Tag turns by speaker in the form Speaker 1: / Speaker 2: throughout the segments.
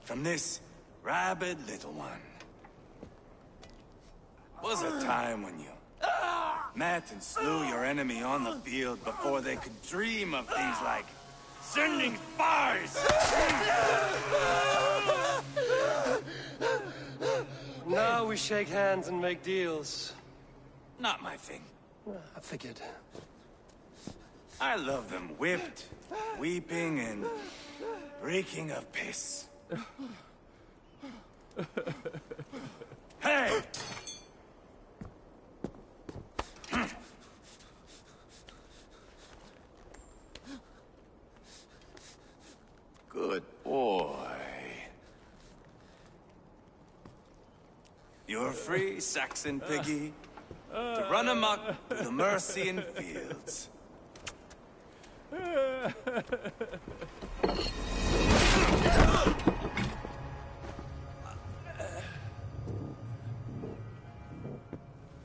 Speaker 1: from this rabid little one. Was a time when you met and slew your enemy on the field before they could dream of things like sending spies!
Speaker 2: Now we shake hands and make deals.
Speaker 1: Not my thing.
Speaker 2: I figured.
Speaker 1: I love them whipped, weeping, and reeking of piss. Hey! Good boy. You're free, Saxon piggy, to run amok through the Mercian fields.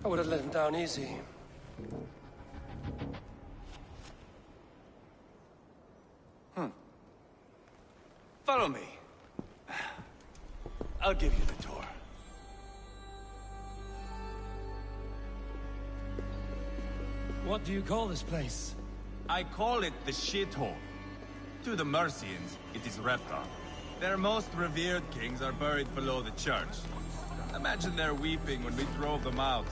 Speaker 2: I would have let him down easy.
Speaker 1: Follow me. I'll give you the tour.
Speaker 2: What do you call this place?
Speaker 3: I call it the shithole. To the Mercians, it is Reptar. Their most revered kings are buried below the church. Imagine their weeping when we drove them out.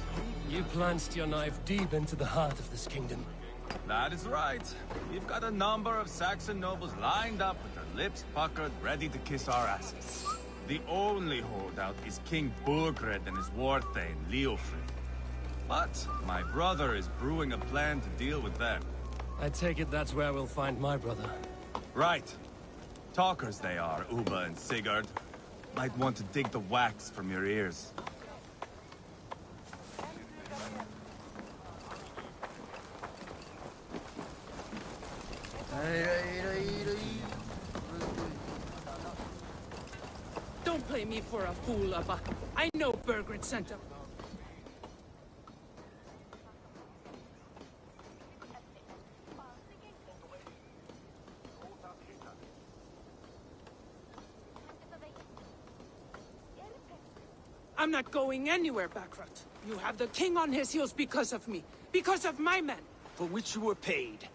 Speaker 2: You plunged your knife deep into the heart of this kingdom.
Speaker 3: That is right. We've got a number of Saxon nobles lined up with their lips puckered, ready to kiss our asses. The only holdout is King Burgred and his war thane, Leofrid. But my brother is brewing a plan to deal with them.
Speaker 2: I take it that's where we'll find my brother.
Speaker 3: Right. Talkers they are, Uba and Sigurd. Might want to dig the wax from your ears.
Speaker 4: Don't play me for a fool, Abba. I know Burgred sent him. I'm not going anywhere, Backrot. You have the king on his heels because of me. Because of my men.
Speaker 5: For which you were paid.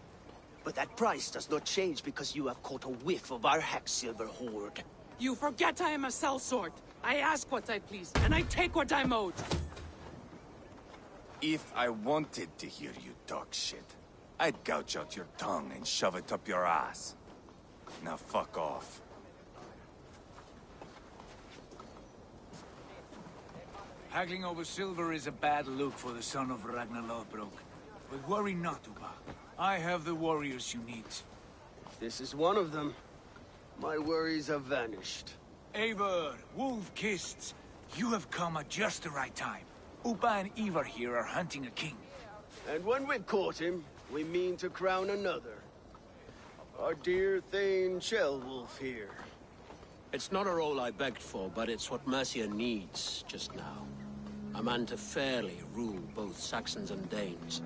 Speaker 5: But that price does not change because you have caught a whiff of our Hacksilver hoard.
Speaker 4: You forget I am a sellsword. I ask what I please, and I take what I'm owed.
Speaker 1: If I wanted to hear you talk shit, I'd gouge out your tongue and shove it up your ass. Now fuck off.
Speaker 6: Haggling over silver is a bad look for the son of Ragnar Lothbrok. But worry not, Uba. I have the warriors you need.
Speaker 5: This is one of them. My worries have vanished.
Speaker 6: Eivor, Wolf-Kissed, you have come at just the right time. Uba and Ivar here are hunting a king.
Speaker 5: And when we've caught him, we mean to crown another. Our dear Thane Ceolwulf here.
Speaker 7: It's not a role I begged for, but it's what Mercia needs just now. A man to fairly rule both Saxons and Danes.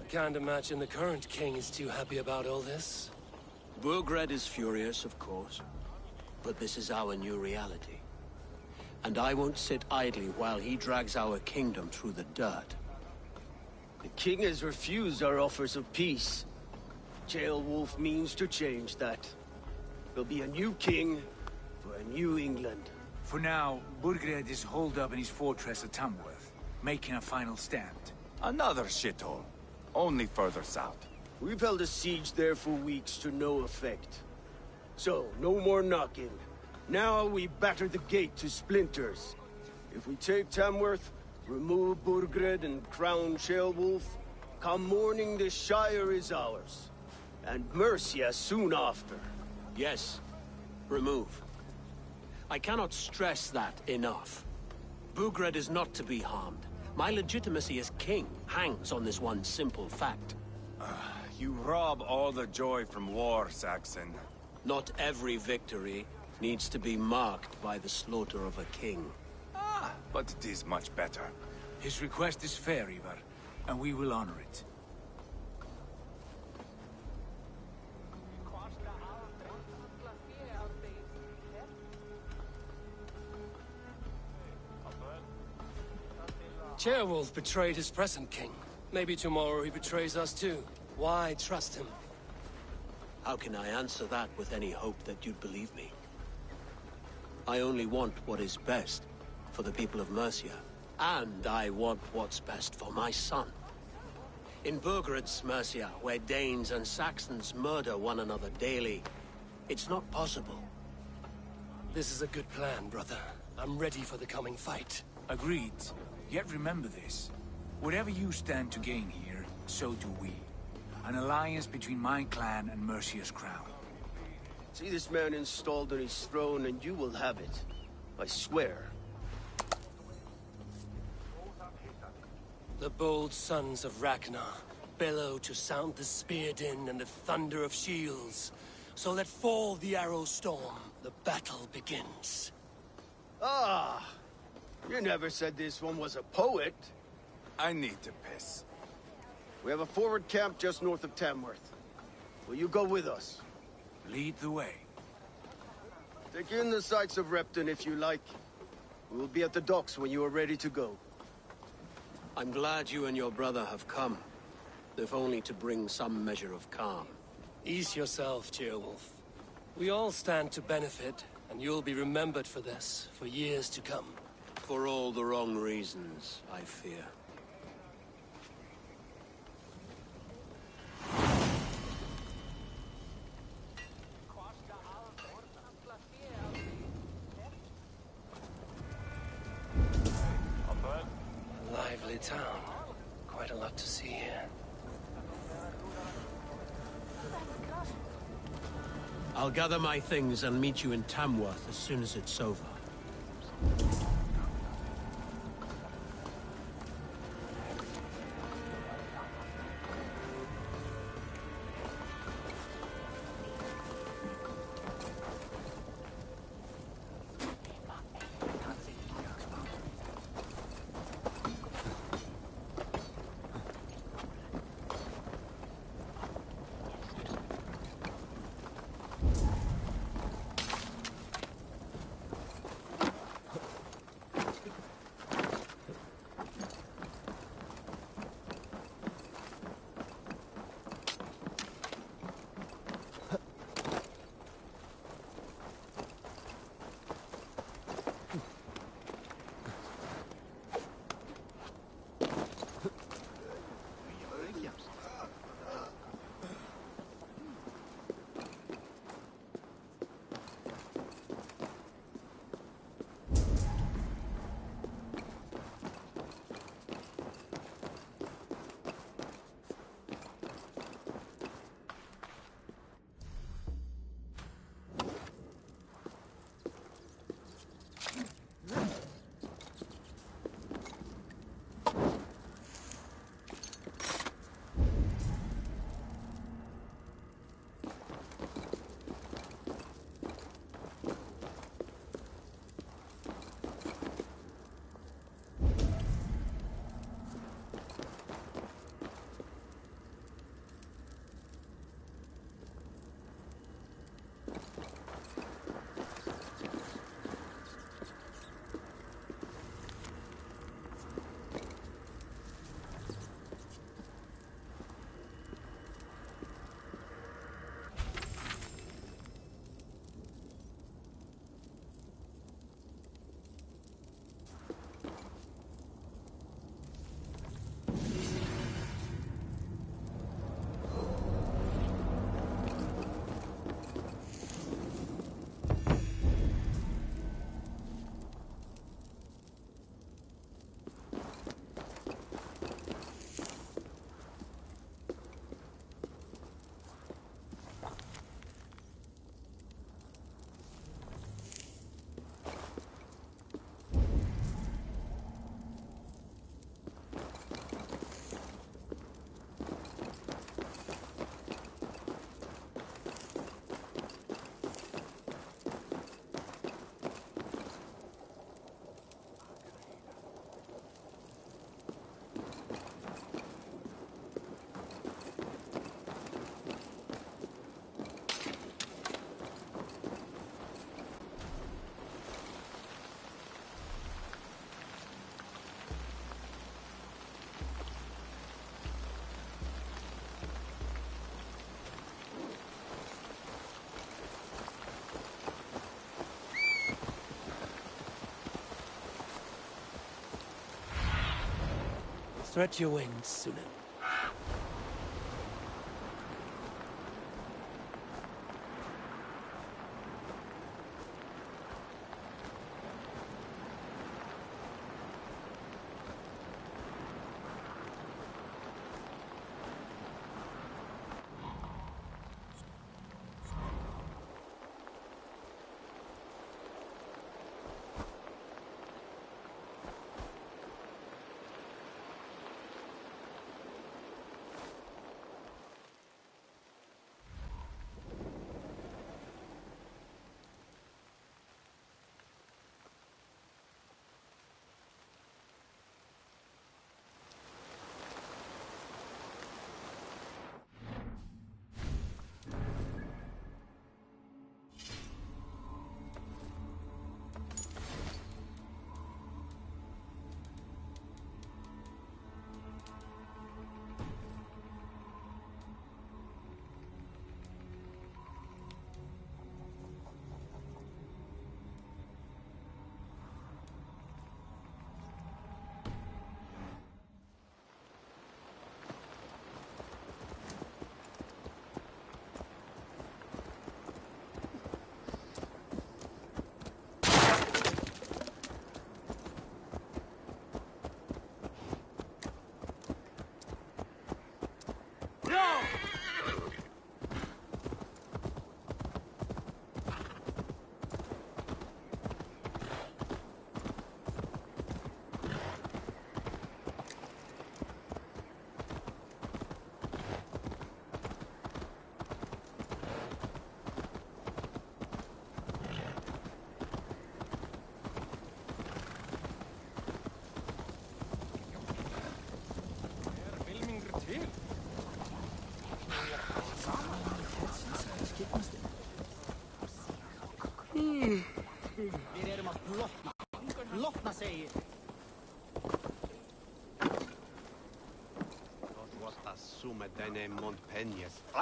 Speaker 2: I can't imagine the current king is too happy about all this.
Speaker 7: Burgred is furious, of course. But this is our new reality. And I won't sit idly while he drags our kingdom through the dirt.
Speaker 5: The king has refused our offers of peace. Ceolwulf means to change that. There'll be a new king for a new England.
Speaker 6: For now, Burgred is holed up in his fortress at Tamworth, making a final stand.
Speaker 1: Another shithole. Only further south.
Speaker 5: We've held a siege there for weeks to no effect. So, no more knocking. Now we batter the gate to splinters. If we take Tamworth, remove Burgred and crown Ceolwulf, come morning the Shire is ours. And Mercia soon after.
Speaker 7: Yes, remove. I cannot stress that enough. Burgred is not to be harmed. My legitimacy as king hangs on this one simple fact.
Speaker 1: You rob all the joy from war, Saxon.
Speaker 7: Not every victory needs to be marked by the slaughter of a king.
Speaker 1: But it is much better.
Speaker 6: His request is fair, Ivar, and we will honor it.
Speaker 2: Ceolwulf betrayed his present king. Maybe tomorrow he betrays us too. Why trust him?
Speaker 7: How can I answer that with any hope that you'd believe me? I only want what is best for the people of Mercia. And I want what's best for my son. In Burgred's Mercia, where Danes and Saxons murder one another daily, it's not possible.
Speaker 2: This is a good plan, brother. I'm ready for the coming fight.
Speaker 6: Agreed. Yet remember this. Whatever you stand to gain here, so do we. An alliance between my clan and Mercia's crown.
Speaker 5: See this man installed on his throne and you will have it. I swear.
Speaker 2: The bold sons of Ragnar bellow to sound the spear din and the thunder of shields. So let fall the arrow storm. The battle begins.
Speaker 5: Ah! You never said this one was a poet.
Speaker 1: I need to piss.
Speaker 5: We have a forward camp just north of Tamworth. Will you go with us?
Speaker 6: Lead the way.
Speaker 5: Take in the sights of Repton if you like. We will be at the docks when you are ready to go.
Speaker 7: I'm glad you and your brother have come, if only to bring some measure of calm.
Speaker 2: Ease yourself, Ceolwulf. We all stand to benefit, and you'll be remembered for this, for years to come.
Speaker 7: For all the wrong reasons, I fear.
Speaker 2: A lively town. Quite a lot to see here.
Speaker 7: I'll gather my things and meet you in Tamworth as soon as it's over.
Speaker 2: Stretch your wings, Sunan.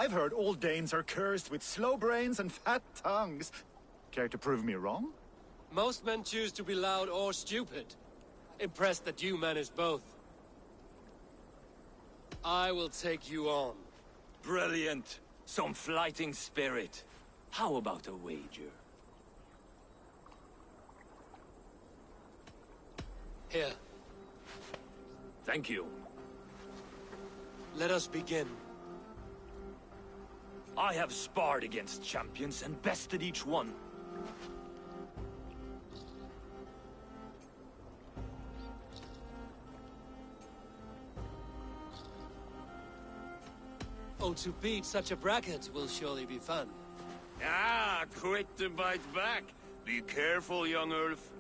Speaker 8: I've heard all Danes are cursed with slow brains and fat tongues. Care to prove me wrong?
Speaker 2: Most men choose to be loud or stupid. Impressed that you manage both. I will take you on.
Speaker 9: Brilliant. Some fighting spirit. How about a wager?
Speaker 2: Here,
Speaker 9: Thank you.
Speaker 2: let us begin.
Speaker 9: I have sparred against champions and bested each one.
Speaker 2: Oh, to beat such a bracket will surely be fun.
Speaker 9: Ah, quick to bite back. Be careful, young Ulf.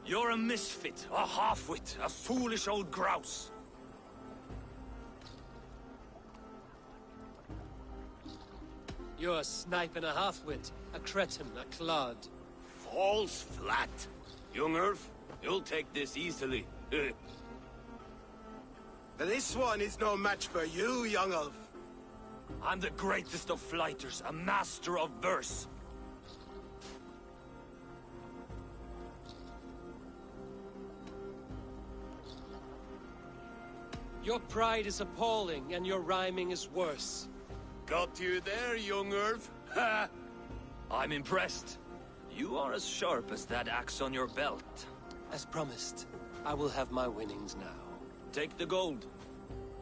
Speaker 9: You're a misfit, a half-wit, a foolish old grouse.
Speaker 2: You're a snipe and a half-wit, a cretin, a clod.
Speaker 9: Falls flat. Young Ulf, you'll take this easily.
Speaker 5: This one is no match for you, young Ulf.
Speaker 9: I'm the greatest of flighters, a master of verse.
Speaker 2: Your pride is appalling, and your rhyming is worse.
Speaker 9: Got you there, young Ulf. Ha! I'm impressed. You are as sharp as that axe on your belt.
Speaker 2: As promised, I will have my winnings now.
Speaker 9: Take the gold.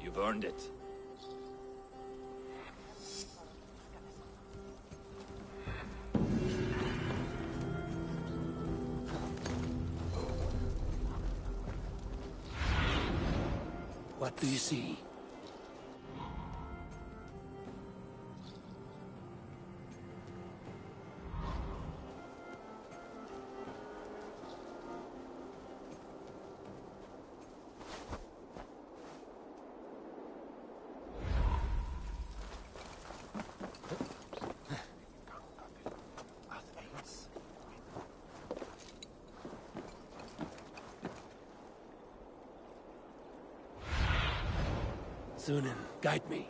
Speaker 9: You've earned it.
Speaker 2: What do you see? Sunan, guide me.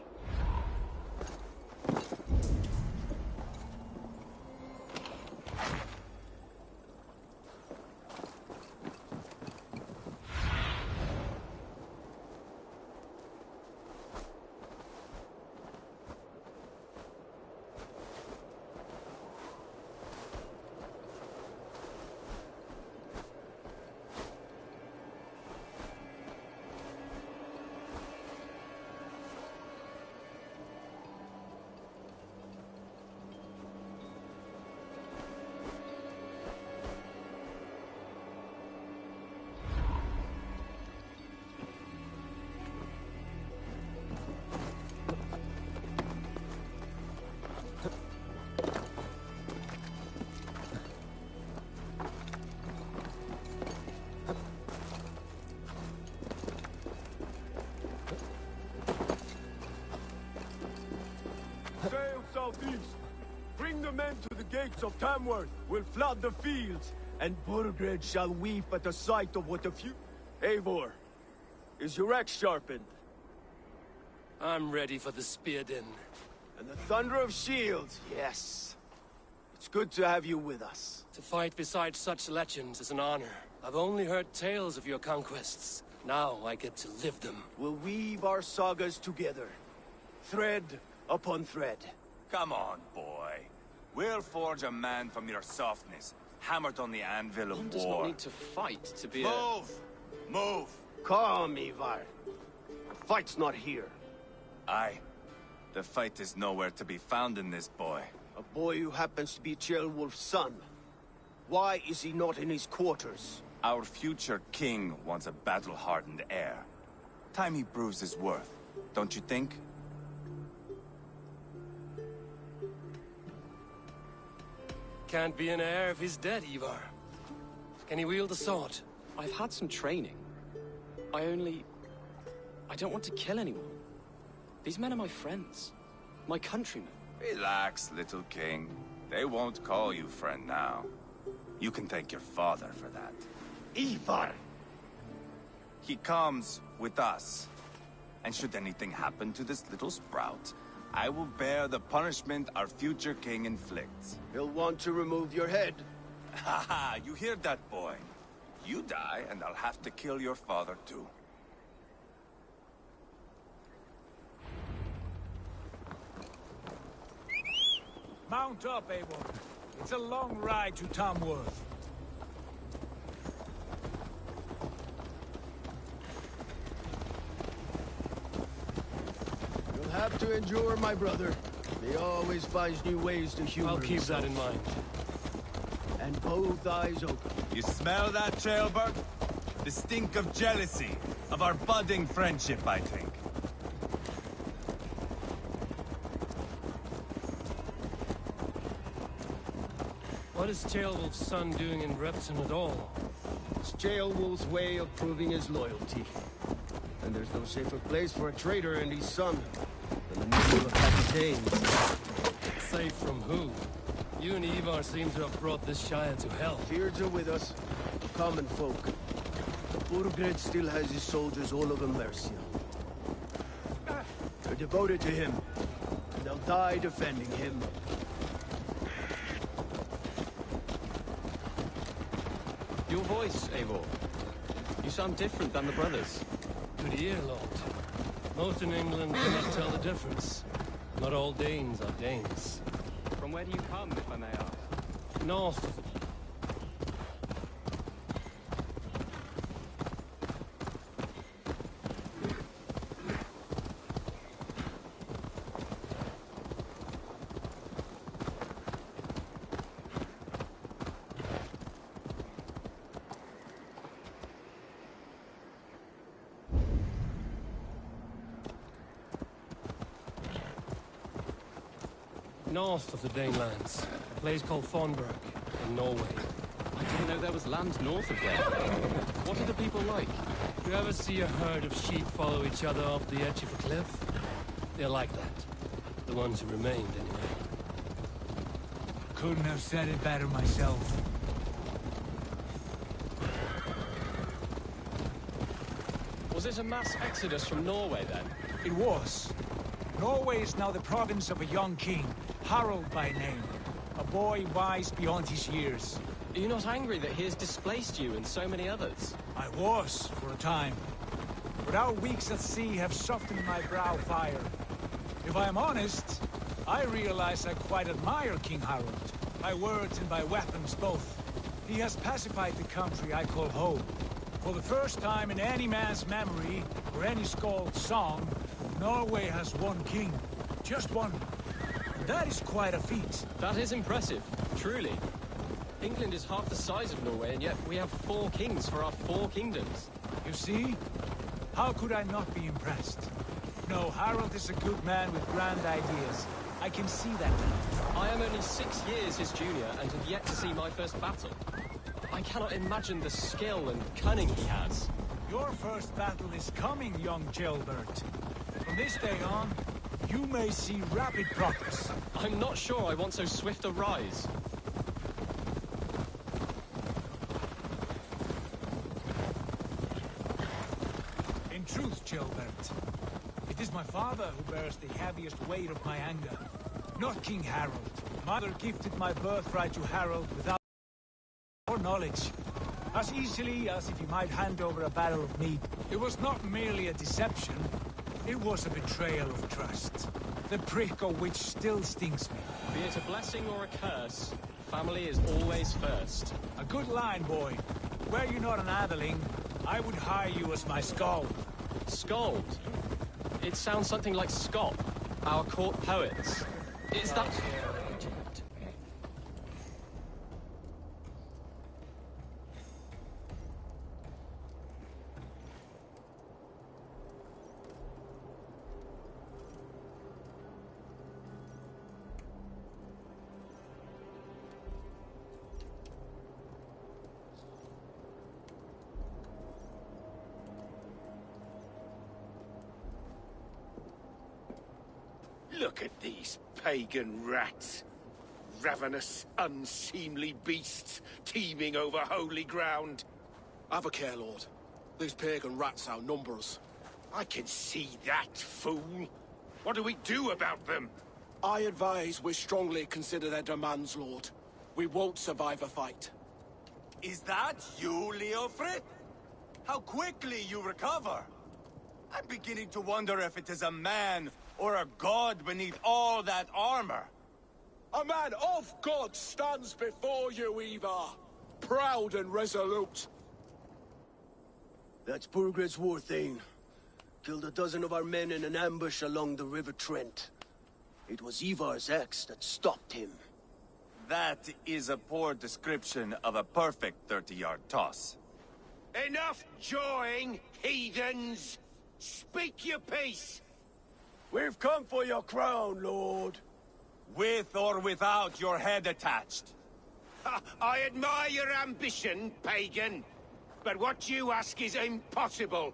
Speaker 5: men to the gates of Tamworth will flood the fields, and Burgred shall weep at the sight of what the few... Eivor, is your axe sharpened?
Speaker 2: I'm ready for the spear din.
Speaker 5: And the thunder of shields, yes. It's good to have you with us.
Speaker 2: To fight beside such legends is an honor. I've only heard tales of your conquests. Now I get to live them.
Speaker 5: We'll weave our sagas together. Thread upon thread.
Speaker 1: Come on, boy. We'll forge a man from your softness, hammered on the anvil of
Speaker 10: One does not
Speaker 1: war.
Speaker 10: need to fight to be
Speaker 1: Move! Move!
Speaker 5: Calm, Ivar. The fight's not here.
Speaker 1: Aye. The fight is nowhere to be found in this boy.
Speaker 5: A boy who happens to be Ceolwulf's son. Why is he not in his quarters?
Speaker 1: Our future king wants a battle-hardened heir. Time he proves his worth, don't you think?
Speaker 2: Can't be an heir if he's dead, Ivar. Can he wield a sword?
Speaker 10: I've had some training. I don't want to kill anyone. These men are my friends. My countrymen.
Speaker 1: Relax, little king. They won't call you friend now. You can thank your father for that.
Speaker 5: Ivar!
Speaker 1: He comes with us. And should anything happen to this little sprout, I will bear the punishment our future king inflicts.
Speaker 5: He'll want to remove your head.
Speaker 1: Haha, you hear that, boy? You die, and I'll have to kill your father, too.
Speaker 6: Mount up, Eivor. It's a long ride to Tamworth.
Speaker 5: You'll have to endure, my brother. He always finds new ways to humor
Speaker 2: I'll keep
Speaker 5: himself.
Speaker 2: that in mind.
Speaker 5: And both eyes open.
Speaker 3: You smell that, Ceolbert? The stink of jealousy, of our budding friendship, I think.
Speaker 2: What is Ceolwulf's son doing in Repton at all?
Speaker 5: It's Ceolwulf's way of proving his loyalty. And there's no safer place for a traitor and his son than the middle of Aquitaine.
Speaker 2: Safe from who? You and Ivar seem to have brought this Shire to hell.
Speaker 5: Fears are with us, the common folk. Burgred still has his soldiers all over Mercia. They're devoted to him, and they'll die defending him.
Speaker 10: Your voice, Eivor. You sound different than the brothers.
Speaker 2: Good ear, Lord. Most in England cannot tell the difference. Not all Danes are Danes.
Speaker 10: From where do you come, if I may ask?
Speaker 2: North of north of the Danelands, a place called Thornburg, in Norway.
Speaker 10: I didn't know there was land north of there. What are the people like?
Speaker 2: You ever see a herd of sheep follow each other off the edge of a cliff? They're like that. The ones who remained, anyway.
Speaker 6: Couldn't have said it better myself.
Speaker 10: Was it a mass exodus from Norway, then?
Speaker 6: It was. Norway is now the province of a young king, Harald by name. A boy wise beyond his years.
Speaker 10: Are you not angry that he has displaced you and so many others?
Speaker 6: I was, for a time. But our weeks at sea have softened my brow fire. If I am honest, I realize I quite admire King Harald. By words and by weapons both. He has pacified the country I call home. For the first time in any man's memory, or any skald's song, Norway has one king. Just one. That is quite a feat.
Speaker 10: That is impressive, truly. England is half the size of Norway, and yet we have 4 kings for our 4 kingdoms.
Speaker 6: You see? How could I not be impressed? No, Harald is a good man with grand ideas. I can see that now.
Speaker 10: I am only 6 years his junior, and have yet to see my first battle. I cannot imagine the skill and cunning he has.
Speaker 6: Your first battle is coming, young Ceolbert. From this day on, you may see rapid progress.
Speaker 10: I'm not sure I want so swift a rise.
Speaker 6: In truth, Gilbert, it is my father who bears the heaviest weight of my anger, not King Harold. Mother gifted my birthright to Harold without or knowledge, as easily as if he might hand over a barrel of meat. It was not merely a deception, it was a betrayal of trust. The prick of which still stings me.
Speaker 10: Be it a blessing or a curse, family is always first.
Speaker 6: A good line, boy. Were you not an atheling, I would hire you as my skald.
Speaker 10: Skald? It sounds something like Scott, our court poets. Is that...
Speaker 9: Look at these pagan rats. Ravenous, unseemly beasts teeming over holy ground.
Speaker 2: Have a care, Lord. These pagan rats outnumber us.
Speaker 9: I can see that, fool. What do we do about them?
Speaker 2: I advise we strongly consider their demands, Lord. We won't survive a fight.
Speaker 1: Is that you, Leofrid? How quickly you recover! I'm beginning to wonder if it is a man or a god beneath all that armor.
Speaker 2: A man of God stands before you, Ivar. Proud and resolute.
Speaker 5: That's Burgred's Warthane. Killed a dozen of our men in an ambush along the River Trent. It was Ivar's axe that stopped him.
Speaker 1: That is a poor description of a perfect 30-yard toss.
Speaker 9: Enough jawing, heathens! Speak your piece!
Speaker 5: We've come for your crown, Lord.
Speaker 1: With or without your head attached.
Speaker 9: I admire your ambition, pagan. But what you ask is impossible.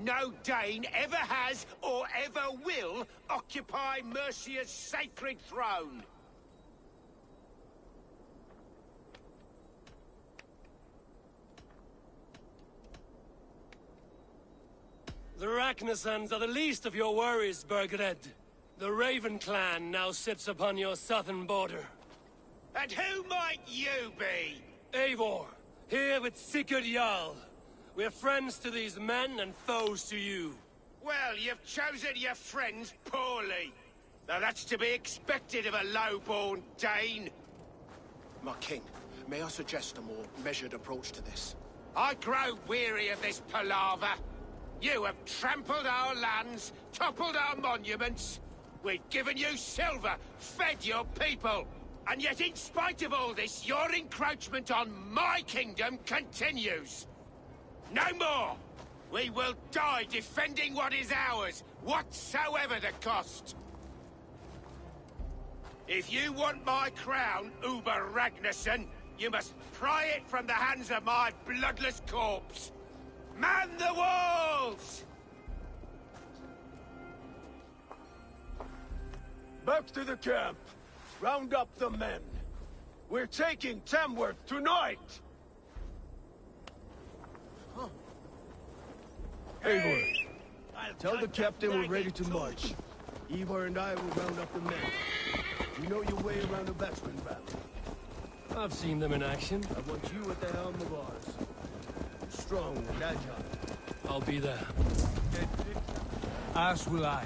Speaker 9: No Dane ever has or ever will occupy Mercia's sacred throne.
Speaker 2: The Ragnarsons are the least of your worries, Burgred. The Raven clan now sits upon your southern border.
Speaker 9: And who might you be?
Speaker 2: Eivor, here with Sigurd Jarl. We're friends to these men and foes to you.
Speaker 9: Well, you've chosen your friends poorly. Now that's to be expected of a low-born Dane.
Speaker 2: My king, may I suggest a more measured approach to this?
Speaker 9: I grow weary of this palaver. You have trampled our lands, toppled our monuments. We've given you silver, fed your people. And yet in spite of all this, your encroachment on my kingdom continues. No more! We will die defending what is ours, whatsoever the cost. If you want my crown, Uber Ragnarsson, you must pry it from the hands of my bloodless corpse. Man the walls!
Speaker 5: Back to the camp. Round up the men. We're taking Tamworth tonight! Eivor, tell the captain we're ready to march. Ivar and I will round up the men. You know your way around a batsman battle.
Speaker 2: I've seen them in action.
Speaker 5: I want you at the helm of ours. Strong and agile.
Speaker 2: I'll be there.
Speaker 6: As will I.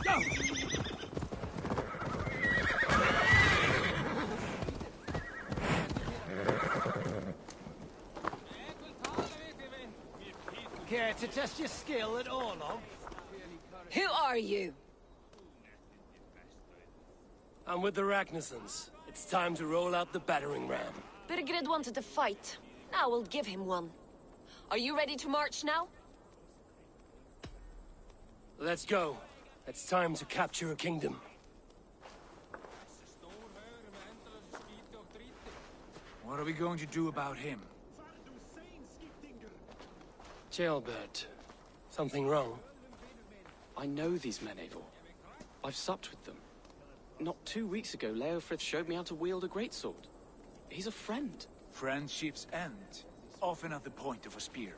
Speaker 6: Go!
Speaker 11: Care to test your skill at all, love?
Speaker 12: Who are you?
Speaker 2: I'm with the Ragnarsons. It's time to roll out the battering ram.
Speaker 12: Birgred wanted to fight. Now we'll give him one. Are you ready to march now?
Speaker 2: Let's go. It's time to capture a kingdom.
Speaker 6: What are we going to do about him?
Speaker 2: Gilbert. Something wrong?
Speaker 10: I know these men, Eivor. I've supped with them. Not 2 weeks ago, Leofrith showed me how to wield a greatsword. He's a friend.
Speaker 6: Friendships end, often at the point of a spear.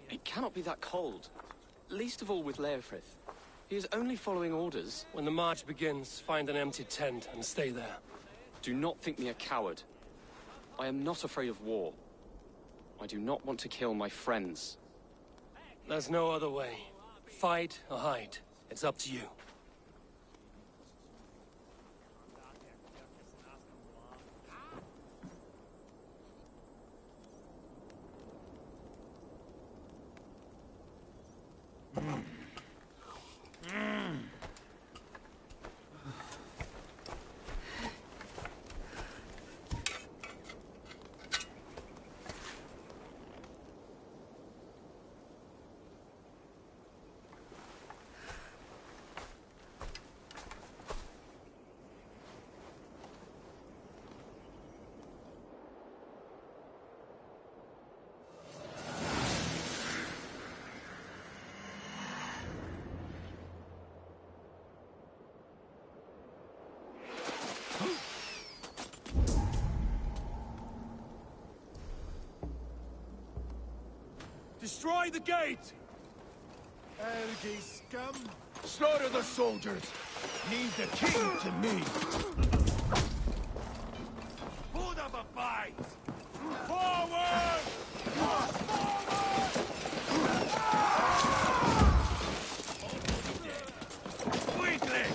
Speaker 10: It cannot be that cold. Least of all with Leofrith. He is only following orders.
Speaker 2: When the march begins, find an empty tent and stay there.
Speaker 10: Do not think me a coward. I am not afraid of war. I do not want to kill my friends.
Speaker 2: There's no other way. Fight or hide. It's up to you.
Speaker 1: Destroy the gate!
Speaker 5: Algae scum! Slaughter the soldiers! Leave the king to me!
Speaker 1: Put up a fight! Forward! Forward! Quickly!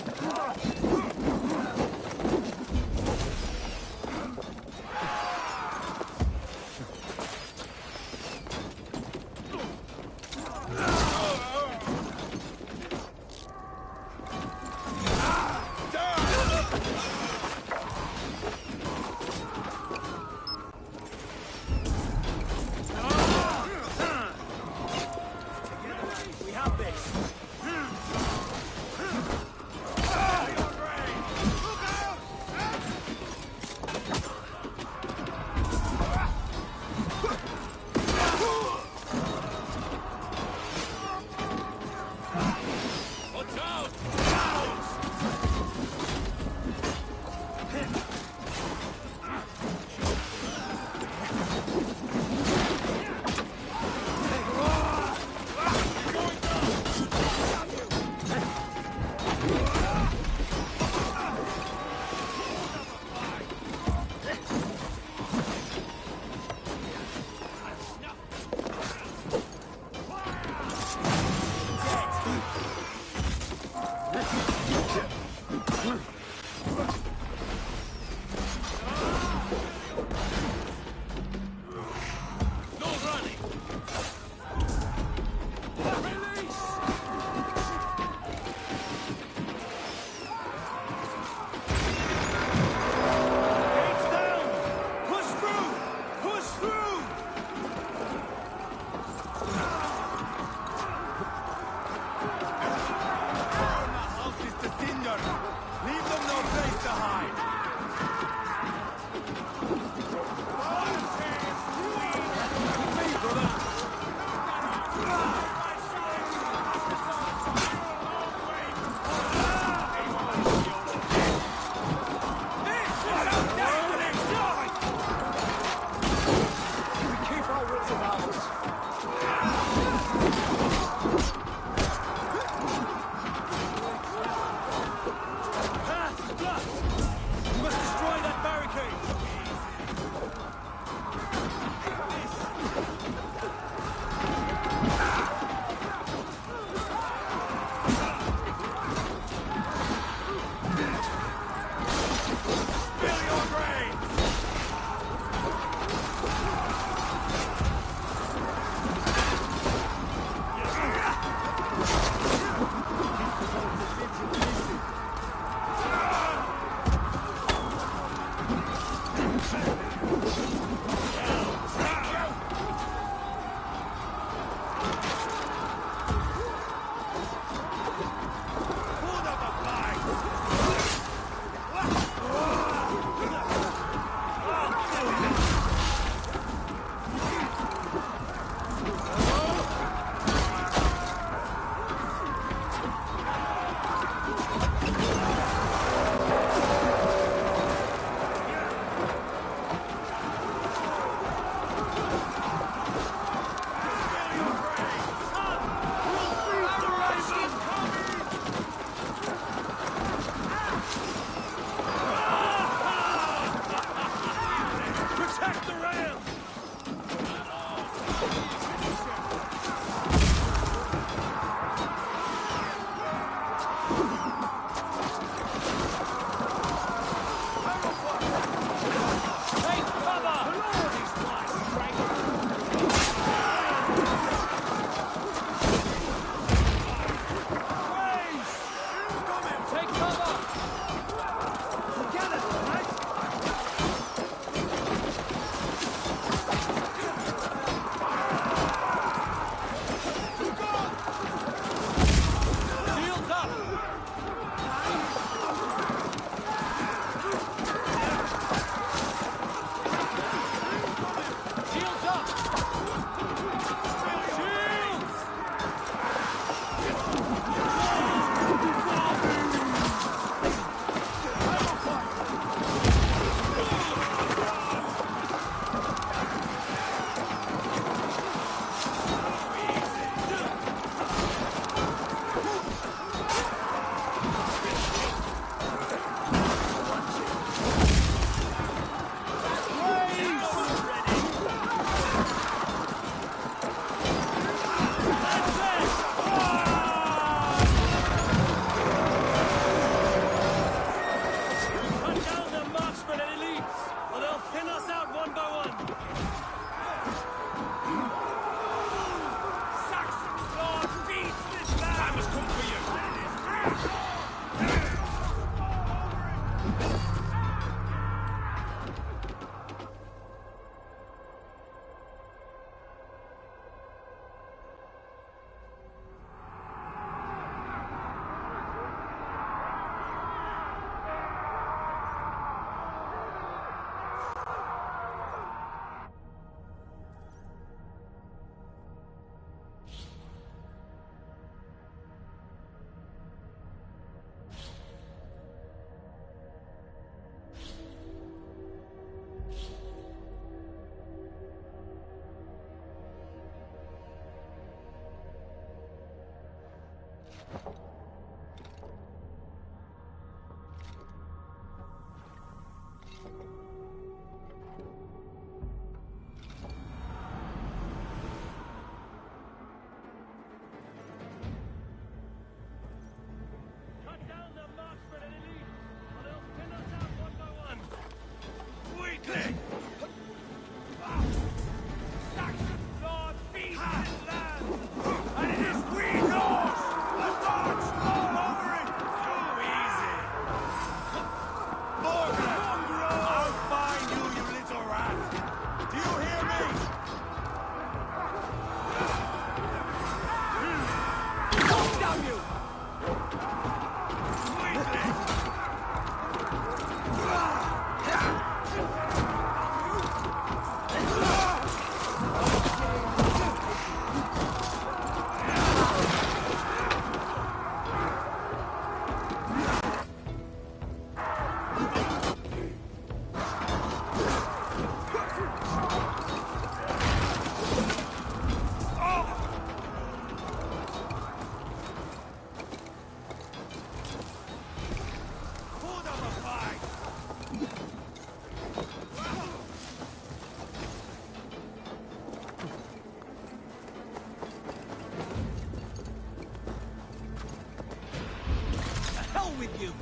Speaker 11: With you.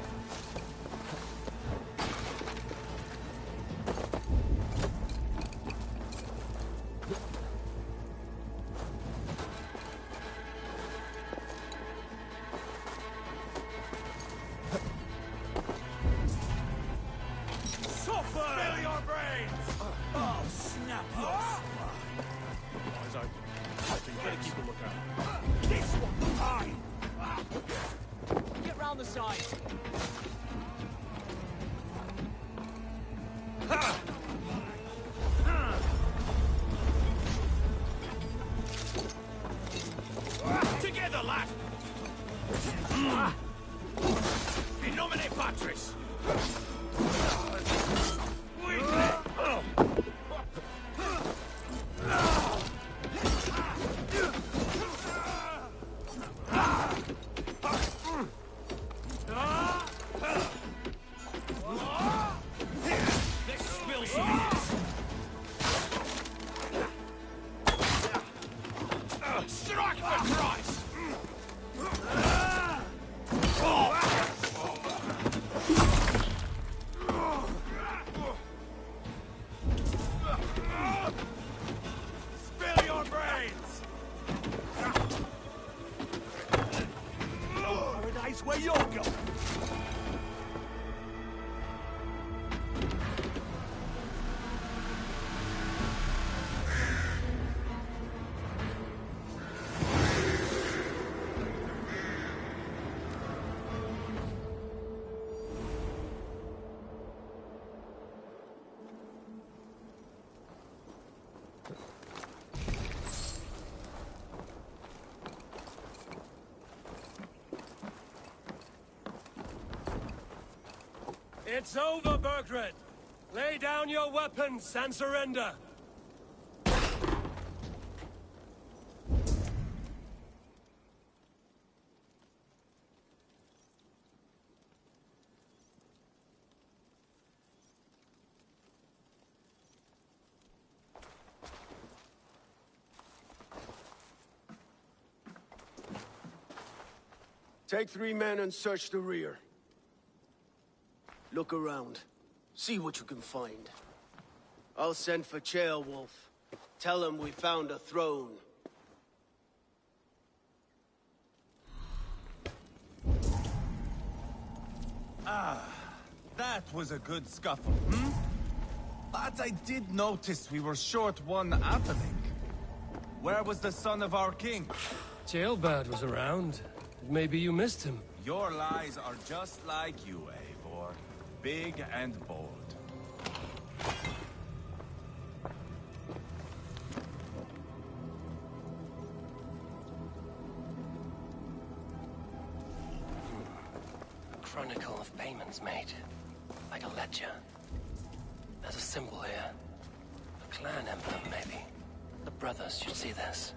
Speaker 1: Spill your brains!
Speaker 11: Oh, snap your
Speaker 7: Eyes open. Gotta keep a lookout.
Speaker 11: This one's mine! Get round the side.
Speaker 9: Together, lad! In nomine Patris! Strike for Christ!
Speaker 1: Spill your brains!
Speaker 11: No paradise where you're going.
Speaker 2: It's over, Burgred! Lay down your weapons and surrender!
Speaker 5: Take 3 men and search the rear. Look around. See what you can find. I'll send for Ceolwulf. Tell him we found a throne.
Speaker 3: That was a good scuffle, hmm? But I did notice we were short one atheling. Where was the son of our king?
Speaker 2: Jailbird was around. Maybe you missed him.
Speaker 3: Your lies are just like you, Eivor. Big and bold.
Speaker 2: A chronicle of payments made. Like a ledger. There's a symbol here. A clan emblem, maybe. The brothers should see this.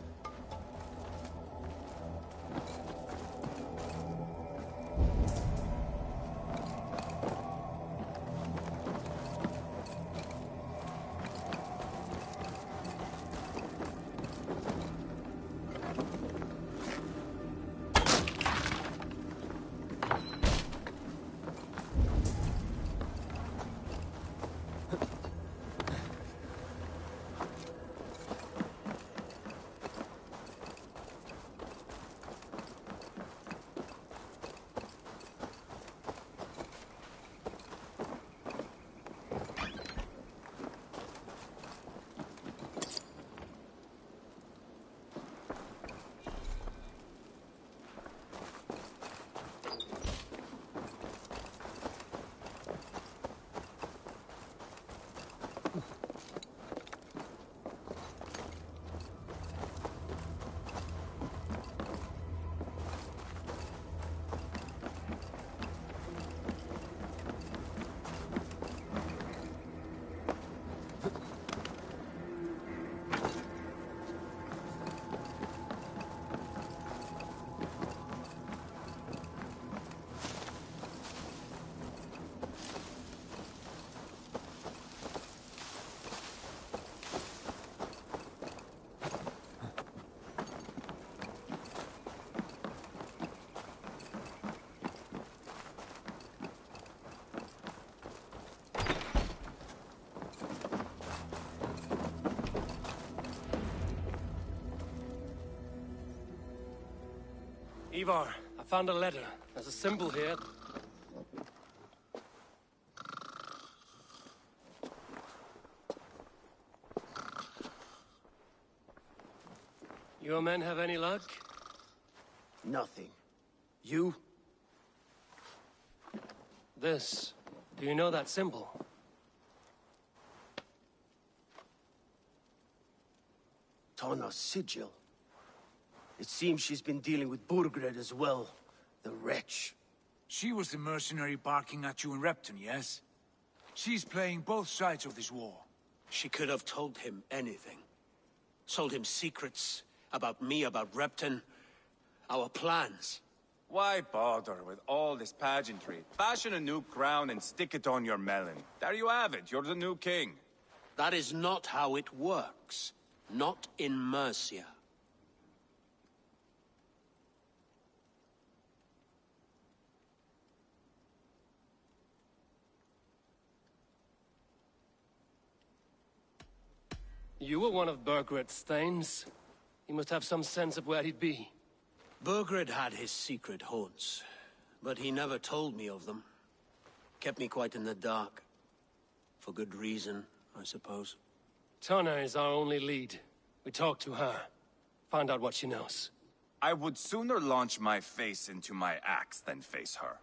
Speaker 2: Ivar, I found a letter. There's a symbol here. Your men have any luck?
Speaker 5: Nothing. You?
Speaker 2: This. Do you know that symbol?
Speaker 5: Tana's sigil. It seems she's been dealing with Burgred as well. The wretch.
Speaker 6: She was the mercenary barking at you in Repton, yes? She's playing both sides of this war.
Speaker 7: She could have told him anything. Sold him secrets about me, about Repton, our plans.
Speaker 3: Why bother with all this pageantry? Fashion a new crown and stick it on your melon. There you have it, you're the new king.
Speaker 7: That is not how it works. Not in Mercia.
Speaker 2: You were one of Burgred's thanes. He must have some sense of where he'd be.
Speaker 7: Burgred had his secret haunts, but he never told me of them. Kept me quite in the dark. For good reason, I suppose.
Speaker 2: Tana is our only lead. We talk to her. Find out what she knows.
Speaker 3: I would sooner launch my face into my axe than face her.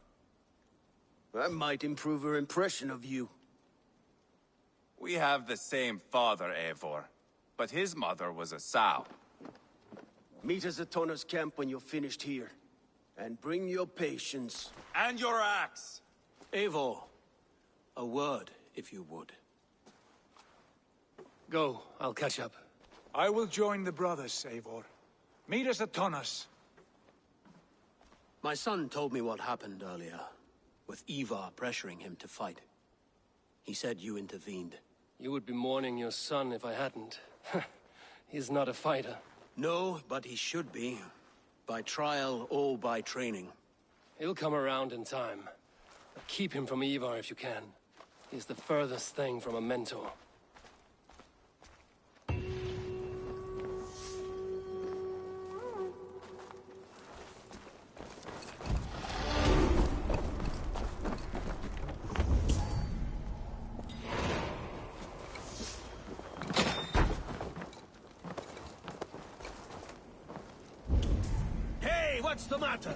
Speaker 5: That might improve her impression of you.
Speaker 3: We have the same father, Eivor, but his mother was a sow.
Speaker 5: Meet us at Tana's camp when you're finished here. And bring your patience.
Speaker 3: And your axe!
Speaker 7: Eivor, a word, if you would.
Speaker 2: Go, I'll catch up.
Speaker 6: I will join the brothers, Eivor. Meet us at Tana's.
Speaker 7: My son told me what happened earlier, with Ivar pressuring him to fight. He said you intervened.
Speaker 2: You would be mourning your son if I hadn't. He's not a fighter.
Speaker 7: No, but he should be. By trial or by training.
Speaker 2: He'll come around in time. But keep him from Ivar if you can. He's the furthest thing from a mentor.
Speaker 9: What's the matter?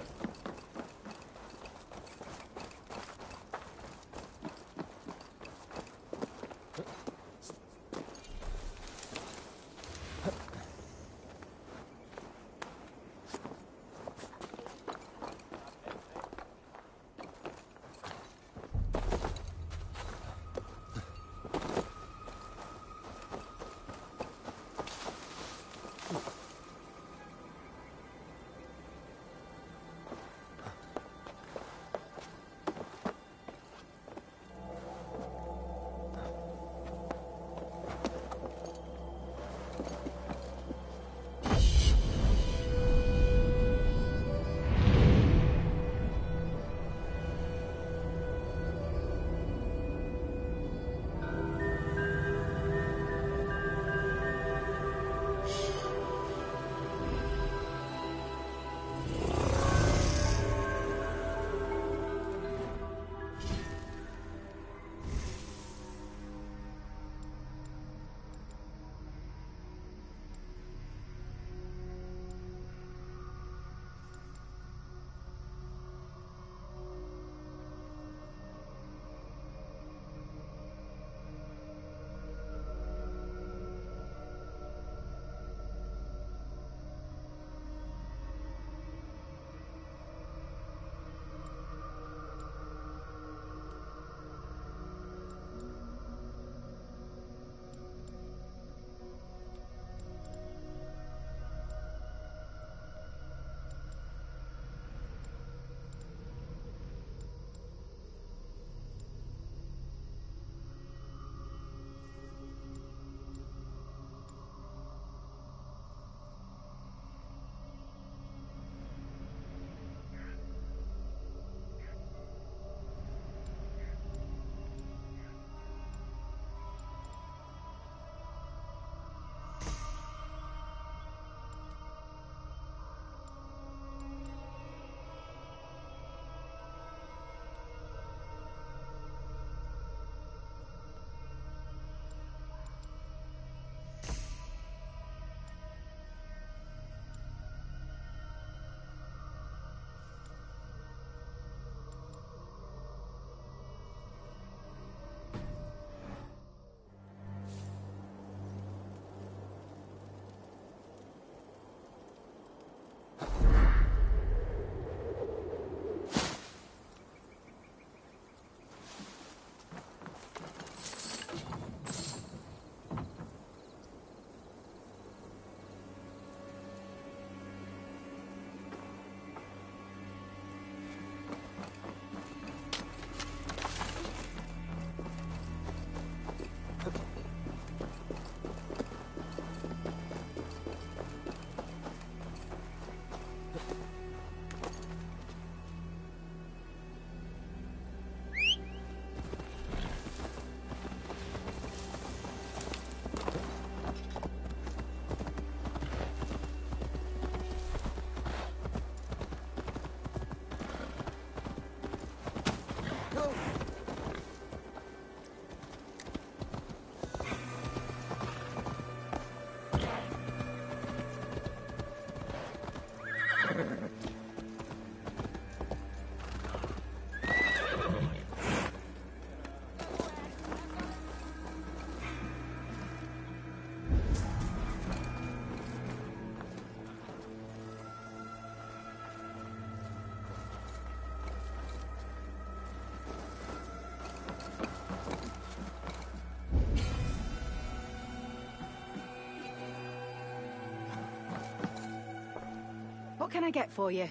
Speaker 13: What can I get for you?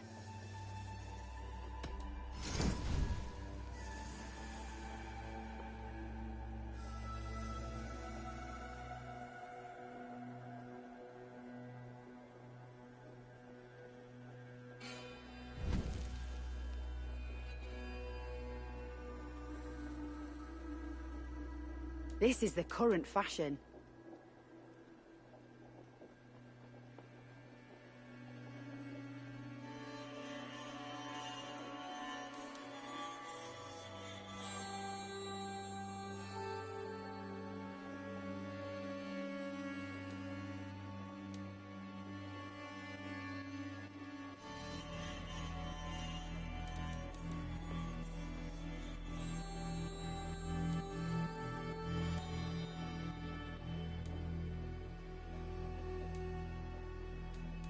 Speaker 13: This is the current fashion.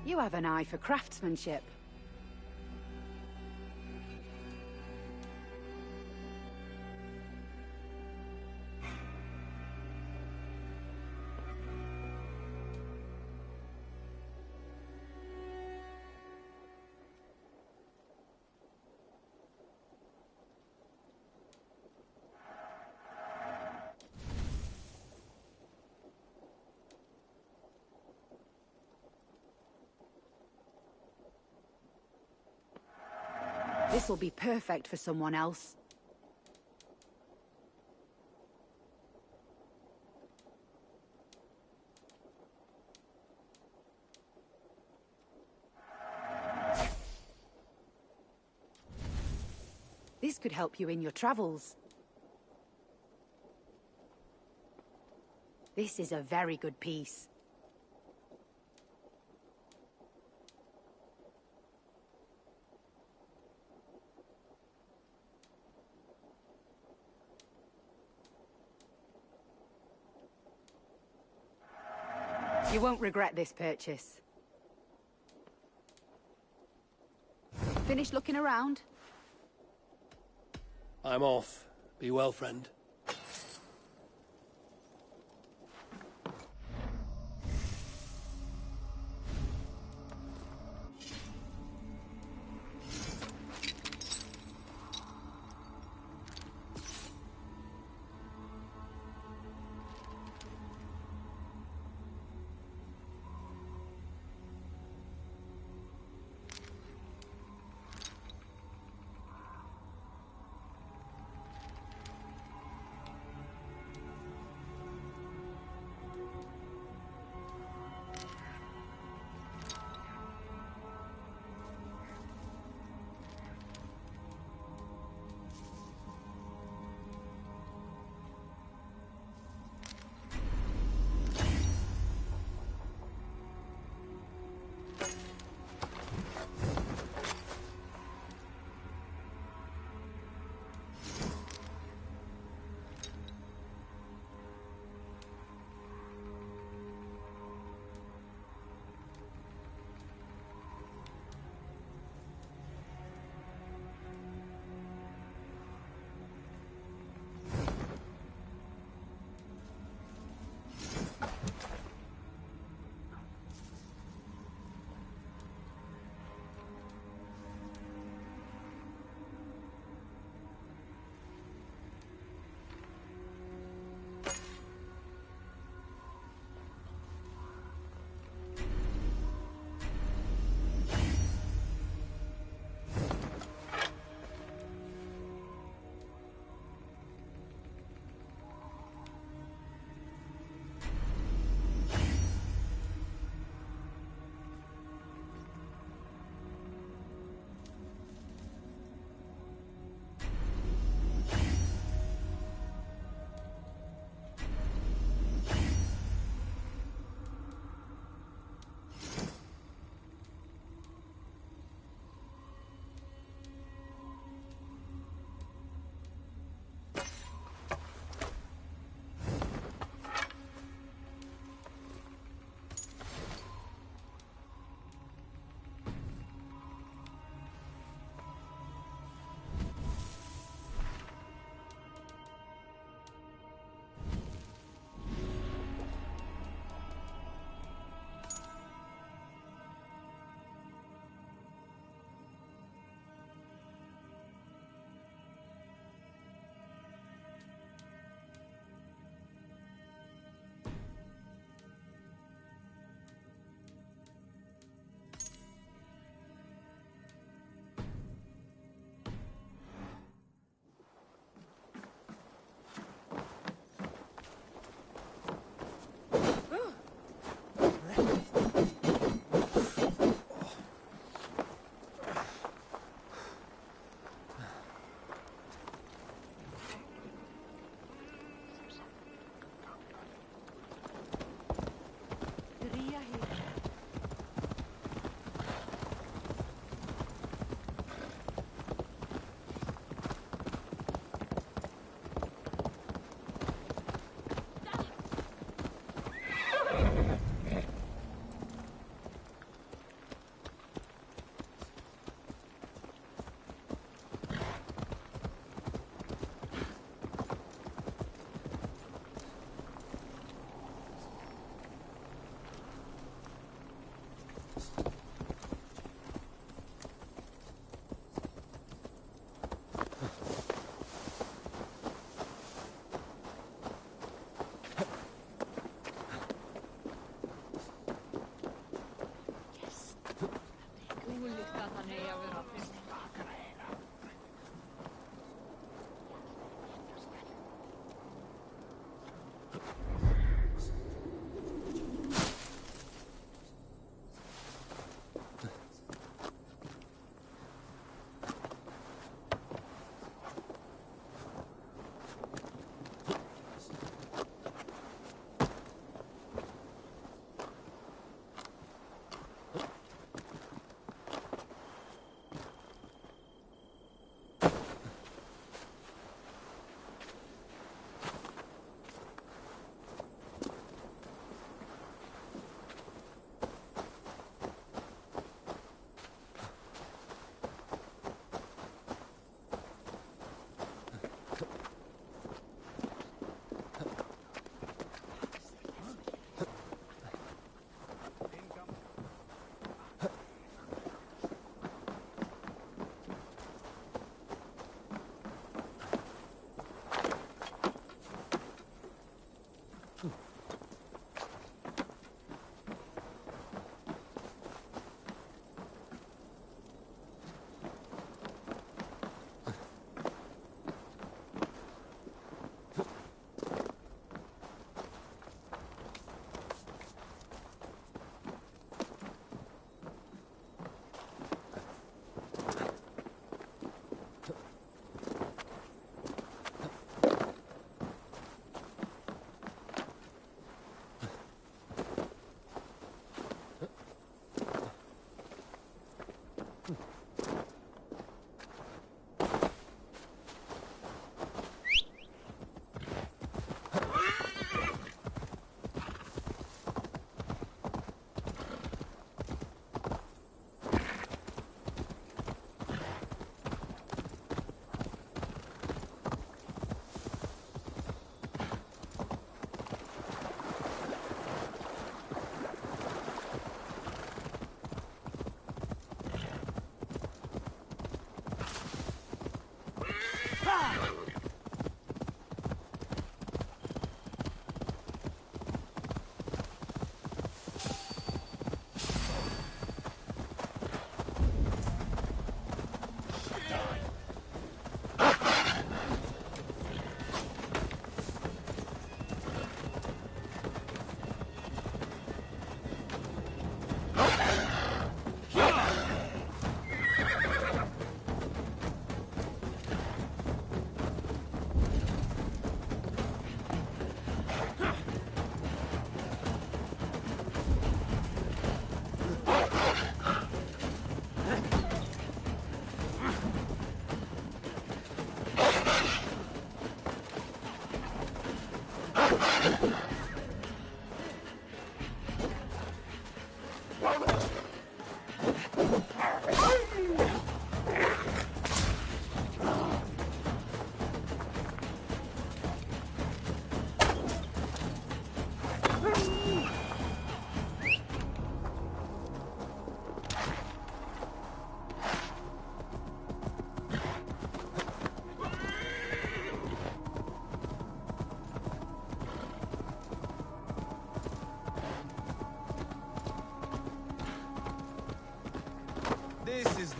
Speaker 13: You have an eye for craftsmanship. This will be perfect for someone else. This could help you in your travels. This is a very good piece. You won't regret this purchase. Finished looking around?
Speaker 2: I'm off. Be well, friend.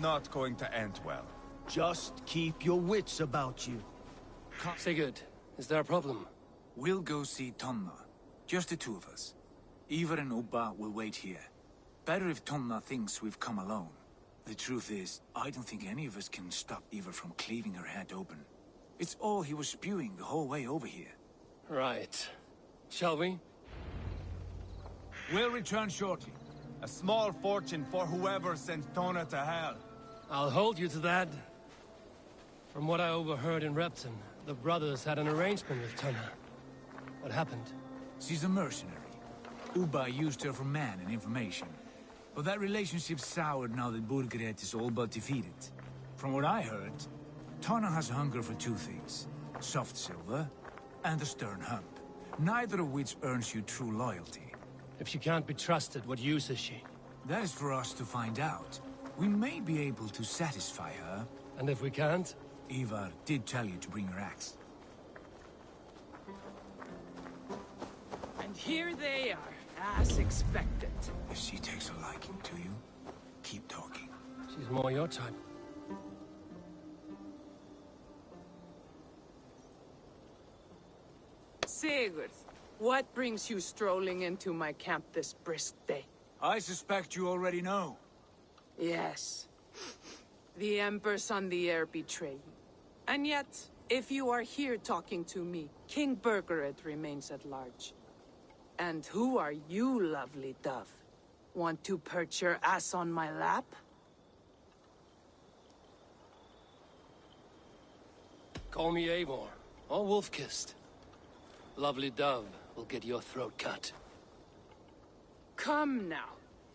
Speaker 3: not going to end well.
Speaker 5: Just keep your wits about you.
Speaker 2: Sigurd, is there a problem?
Speaker 6: We'll go see Tonna. Just the two of us. Ivar and Ubba will wait here. Better if Tonna thinks we've come alone. The truth is, I don't think any of us can stop Ivar from cleaving her head open. It's all he was spewing the whole way over here.
Speaker 2: Right. Shall we?
Speaker 6: We'll return shortly.
Speaker 3: A small fortune for whoever sent Tona to hell.
Speaker 2: I'll hold you to that. From what I overheard in Repton, the brothers had an arrangement with Tonna. What happened?
Speaker 6: She's a mercenary. Ubba used her for man and information. But that relationship soured now that Burgred is all but defeated. From what I heard, Tonna has hunger for two things. Soft silver and a stern hump. Neither of which earns you true loyalty.
Speaker 2: If she can't be trusted, what use is she?
Speaker 6: That is for us to find out. We may be able to satisfy her.
Speaker 2: And if we can't?
Speaker 6: Ivar did tell you to bring her axe.
Speaker 4: And here they are, as expected.
Speaker 6: If she takes a liking to you, keep talking.
Speaker 2: She's more your type.
Speaker 4: Sigurd, what brings you strolling into my camp this brisk day?
Speaker 6: I suspect you already know.
Speaker 4: Yes. The Embers on the air betray you. And yet, if you are here talking to me, King Burgred remains at large. And who are you, lovely dove? Want to perch your ass on my lap?
Speaker 2: Call me Eivor, or Wolf-Kissed. Lovely dove will get your throat cut.
Speaker 4: Come now.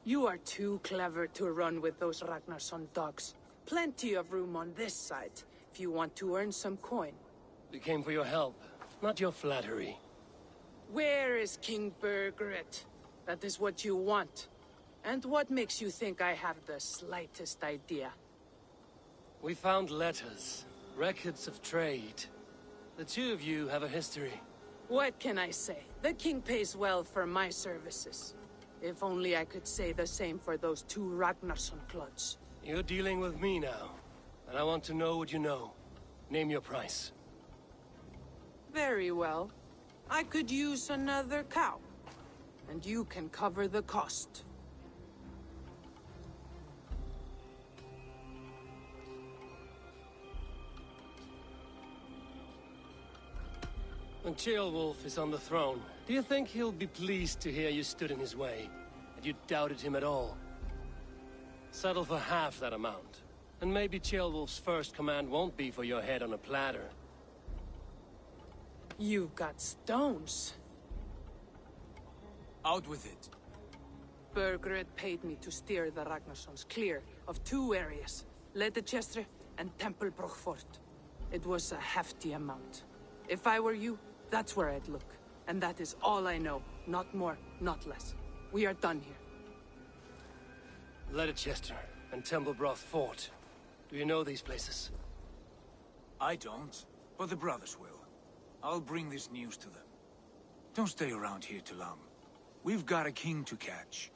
Speaker 4: You are too clever to run with those Ragnarsson dogs. Plenty of room on this side, if you want to earn some coin.
Speaker 2: We came for your help, not your flattery.
Speaker 4: Where is King Burgred? That is what you want. And what makes you think I have the slightest idea?
Speaker 2: We found letters, records of trade. The two of you have a history.
Speaker 4: What can I say? The king pays well for my services. If only I could say the same for those two Ragnarsson clods.
Speaker 2: You're dealing with me now, and I want to know what you know. Name your price.
Speaker 4: Very well. I could use another cow. And you can cover the cost.
Speaker 2: When Ceolwulf is on the throne, do you think he'll be pleased to hear you stood in his way? That you doubted him at all? Settle for half that amount. And maybe Ceolwulf's first command won't be for your head on a platter.
Speaker 4: You've got stones.
Speaker 6: Out with it.
Speaker 4: Burgred paid me to steer the Ragnarssons clear of two areas, Ledechestre and Templebroch Fort. It was a hefty amount. If I were you, that's where I'd look. And that is all I know. Not more, not less. We are done here.
Speaker 2: Ledechestre and Templebroch Fort. Do you know these places?
Speaker 6: I don't, but the brothers will. I'll bring this news to them. Don't stay around here too long. We've got a king to catch.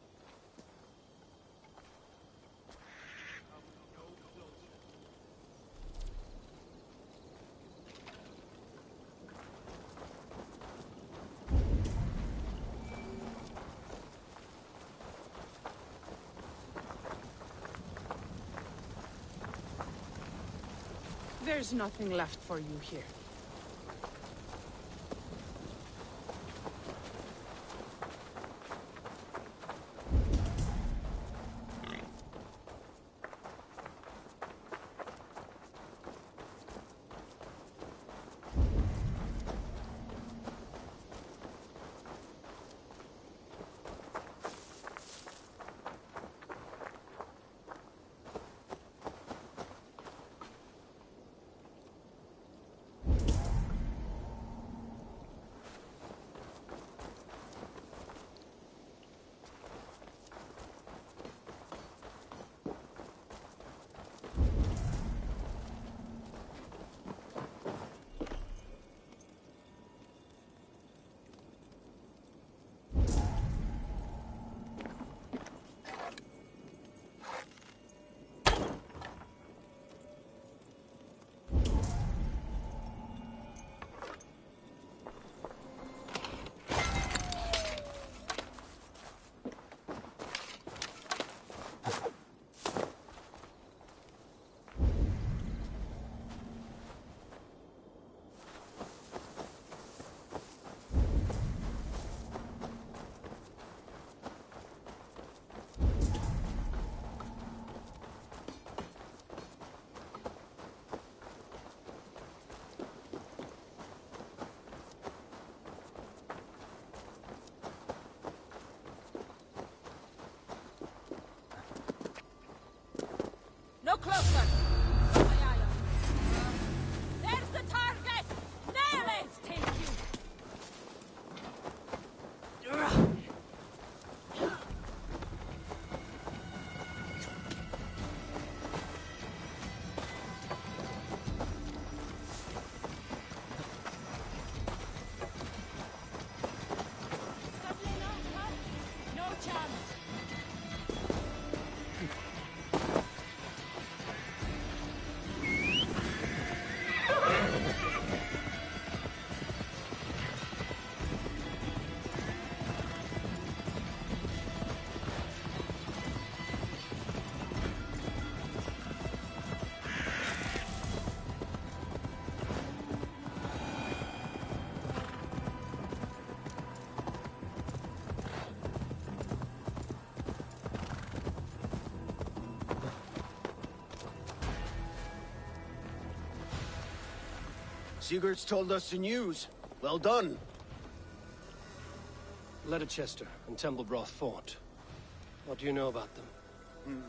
Speaker 4: There's nothing left for you here.
Speaker 11: closer! Aye, aye, aye. There's the target! Nail it! Take you! No chance!
Speaker 5: Sigurd's told us the news. Well done.
Speaker 2: Leicester and Templebroth fought. What do you know about them?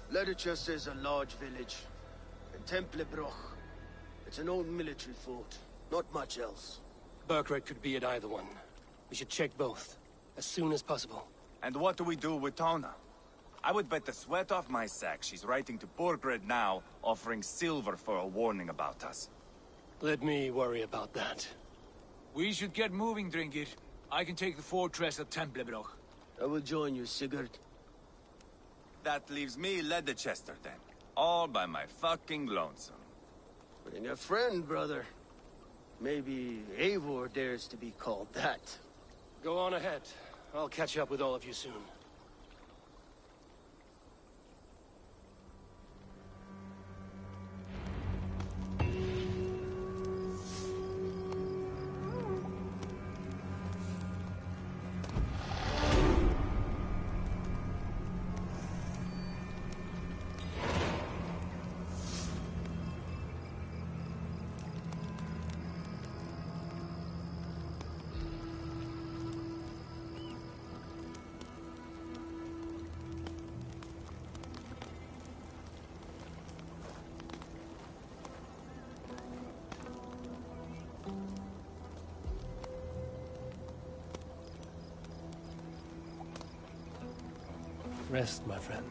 Speaker 5: Leicester is a large village. And Templebroch. It's an old military fort. Not much else.
Speaker 2: Burkred could be at either one. We should check both, as soon as possible.
Speaker 1: And what do we do with Tona? I would bet the sweat off my sack she's writing to Burgred now, offering silver for a warning about us.
Speaker 2: Let me worry about that.
Speaker 6: We should get moving, Drinkit. I can take the fortress at Templebroch.
Speaker 5: I will join you, Sigurd.
Speaker 1: That leaves me Leicester then. All by my fucking lonesome.
Speaker 5: Bring a friend, brother. Maybe Eivor dares to be called that.
Speaker 2: Go on ahead. I'll catch up with all of you soon. Rest, my friend.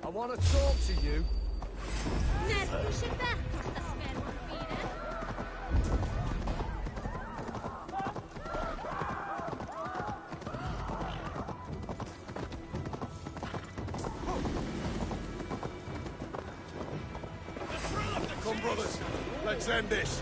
Speaker 6: I want to talk to you.
Speaker 1: Come, brothers. Let's end this.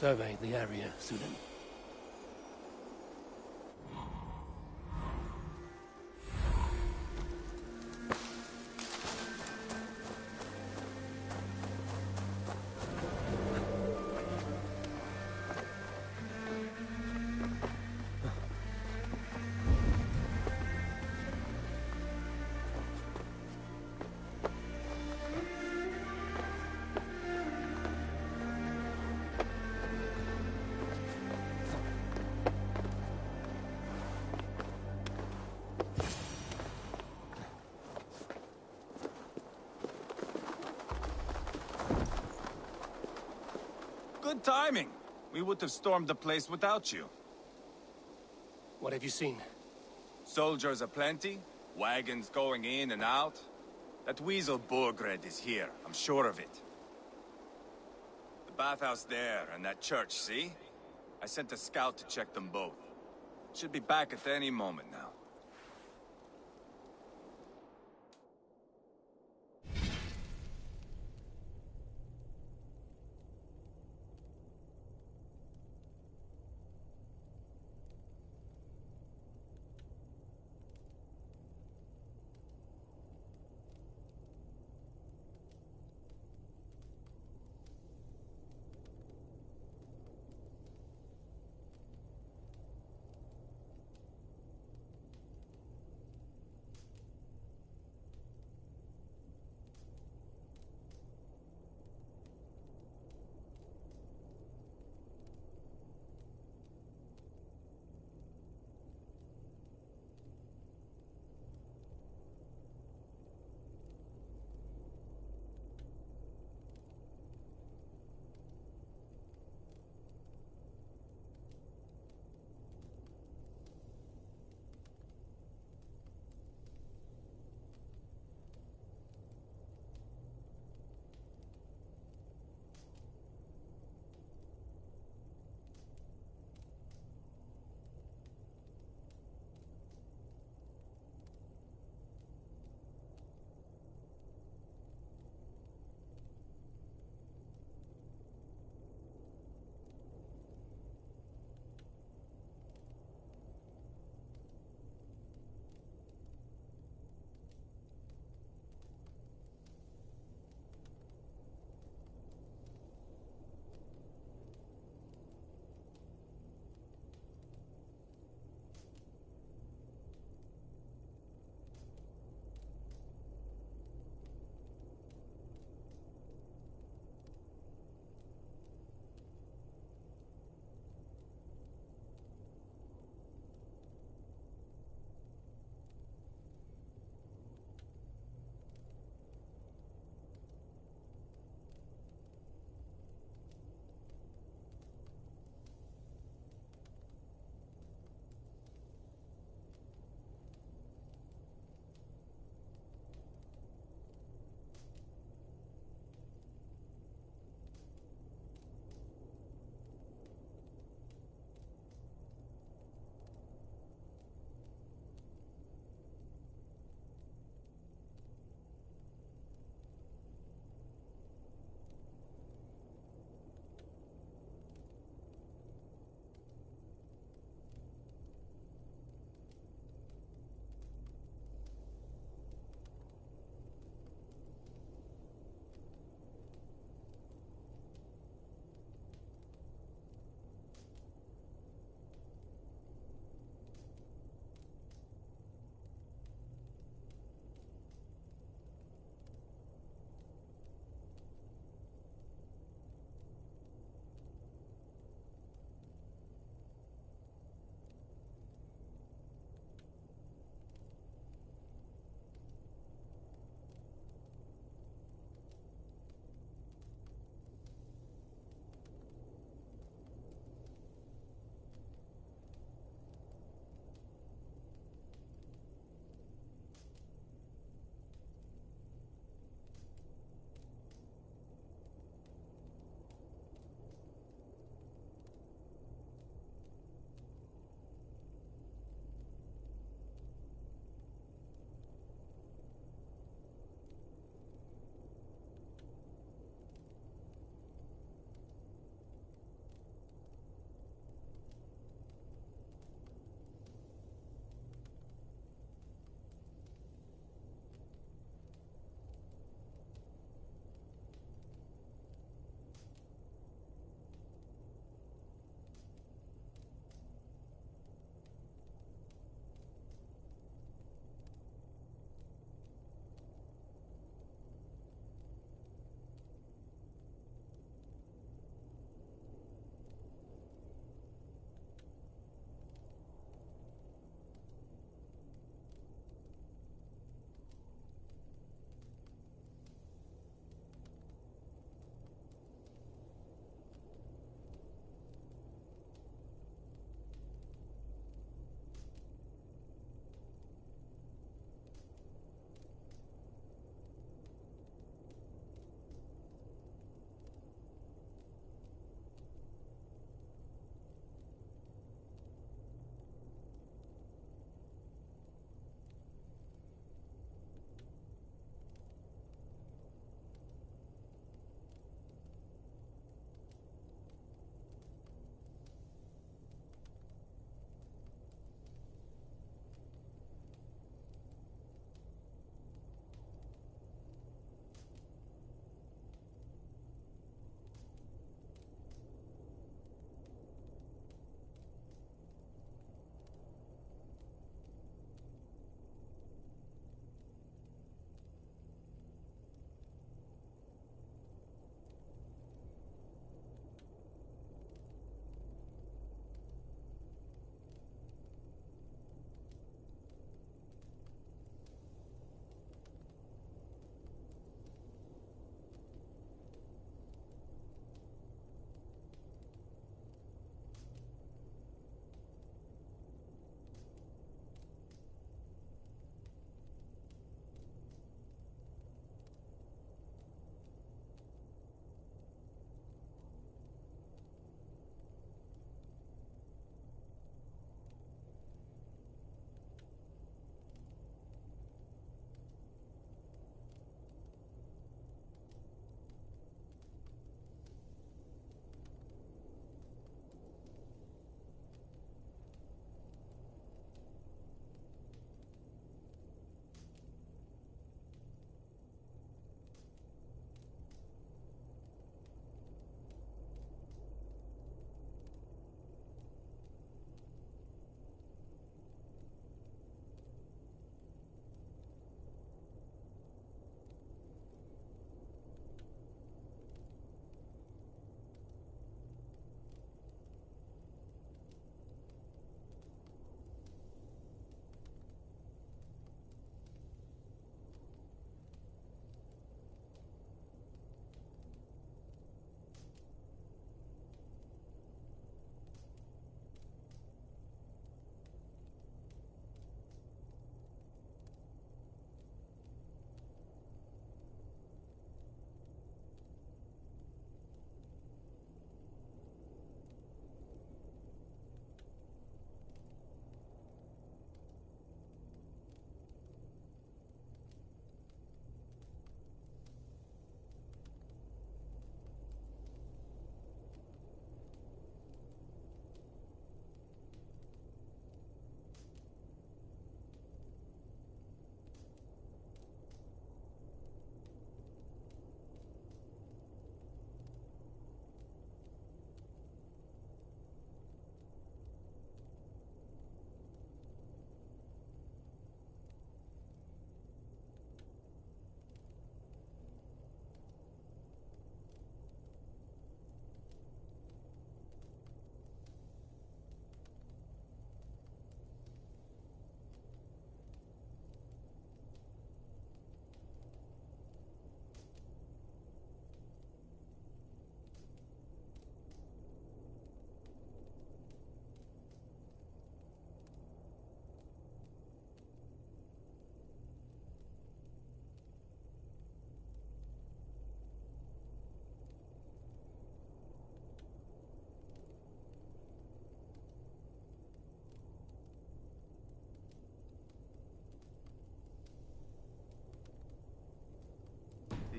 Speaker 2: Survey the area, Sudan.
Speaker 3: Good timing. We would have stormed the place without you.
Speaker 2: What have you seen?
Speaker 1: Soldiers aplenty, wagons going in and out. That weasel Borgred is here, I'm sure of it. The bathhouse there, and that church, see? I sent a scout to check them both. Should be back at any moment now.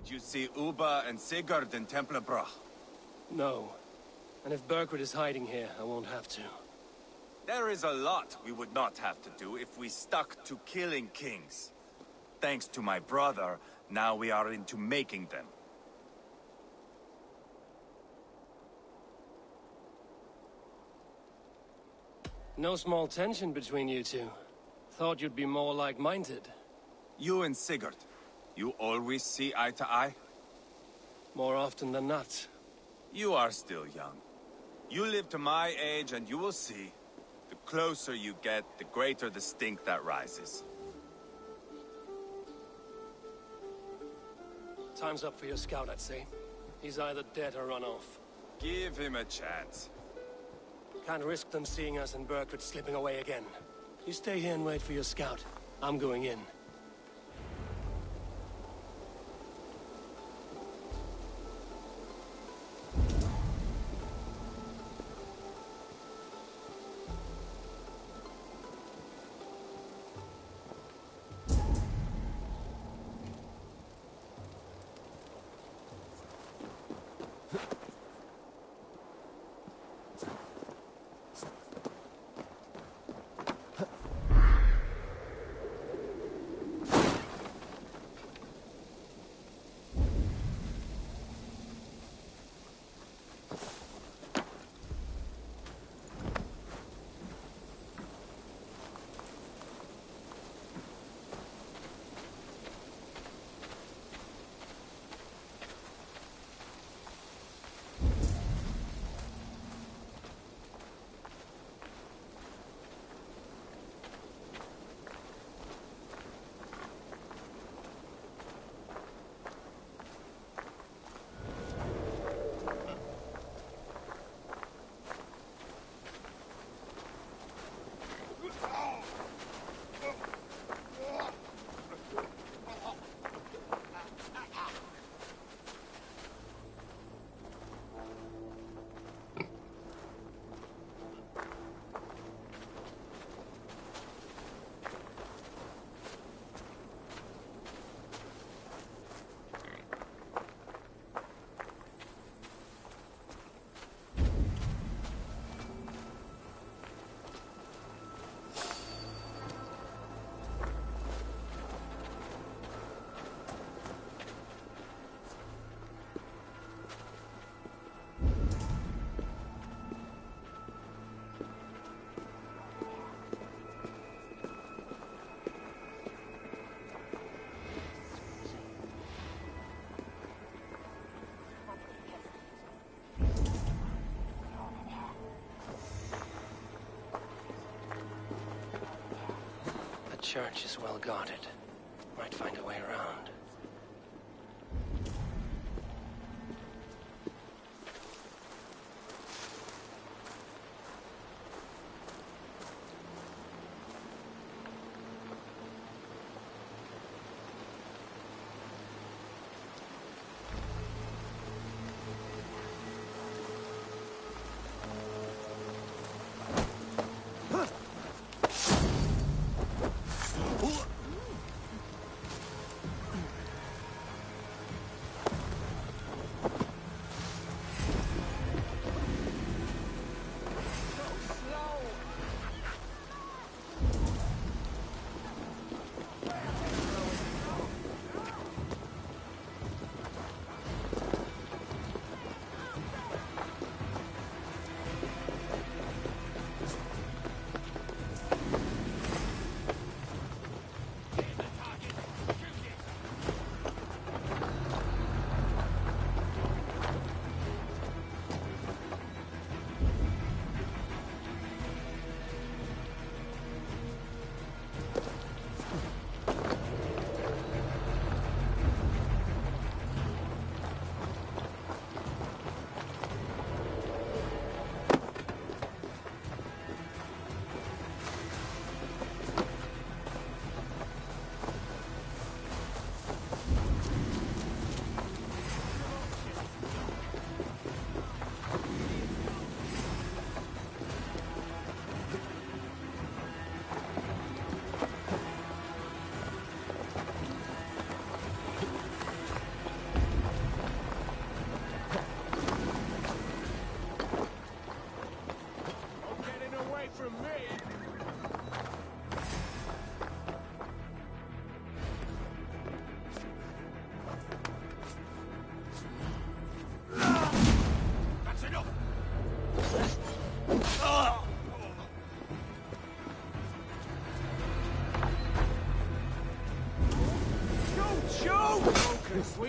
Speaker 1: Did you see Uba and Sigurd in Templebroch?
Speaker 2: No. And if Berkred is hiding here, I won't have to.
Speaker 1: There is a lot we would not have to do if we stuck to killing kings. Thanks to my brother, now we are into making them.
Speaker 2: No small tension between you two. Thought you'd be more like-minded.
Speaker 1: You and Sigurd, you always see eye to eye?
Speaker 2: More often than not.
Speaker 1: You are still young. You live to my age and you will see. The closer you get, the greater the stink that rises.
Speaker 2: Time's up for your scout, I'd say. He's either dead or run off.
Speaker 1: Give him a chance.
Speaker 2: Can't risk them seeing us and Berkred slipping away again. You stay here and wait for your scout. I'm going in. The church is well guarded. Might find a way around.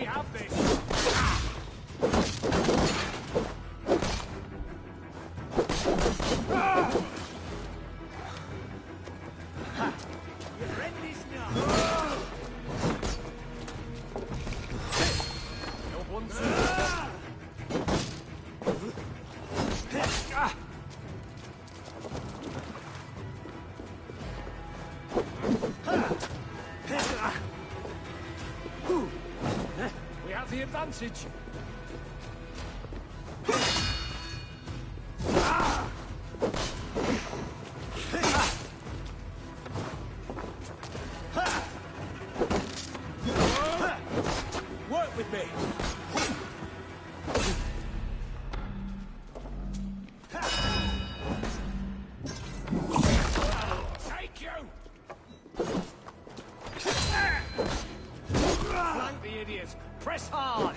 Speaker 6: have this! We have the advantage. Work with me. Take you! Flank the idiots! Press hard!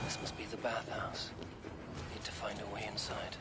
Speaker 2: This must be the bathhouse. Need to find a way inside.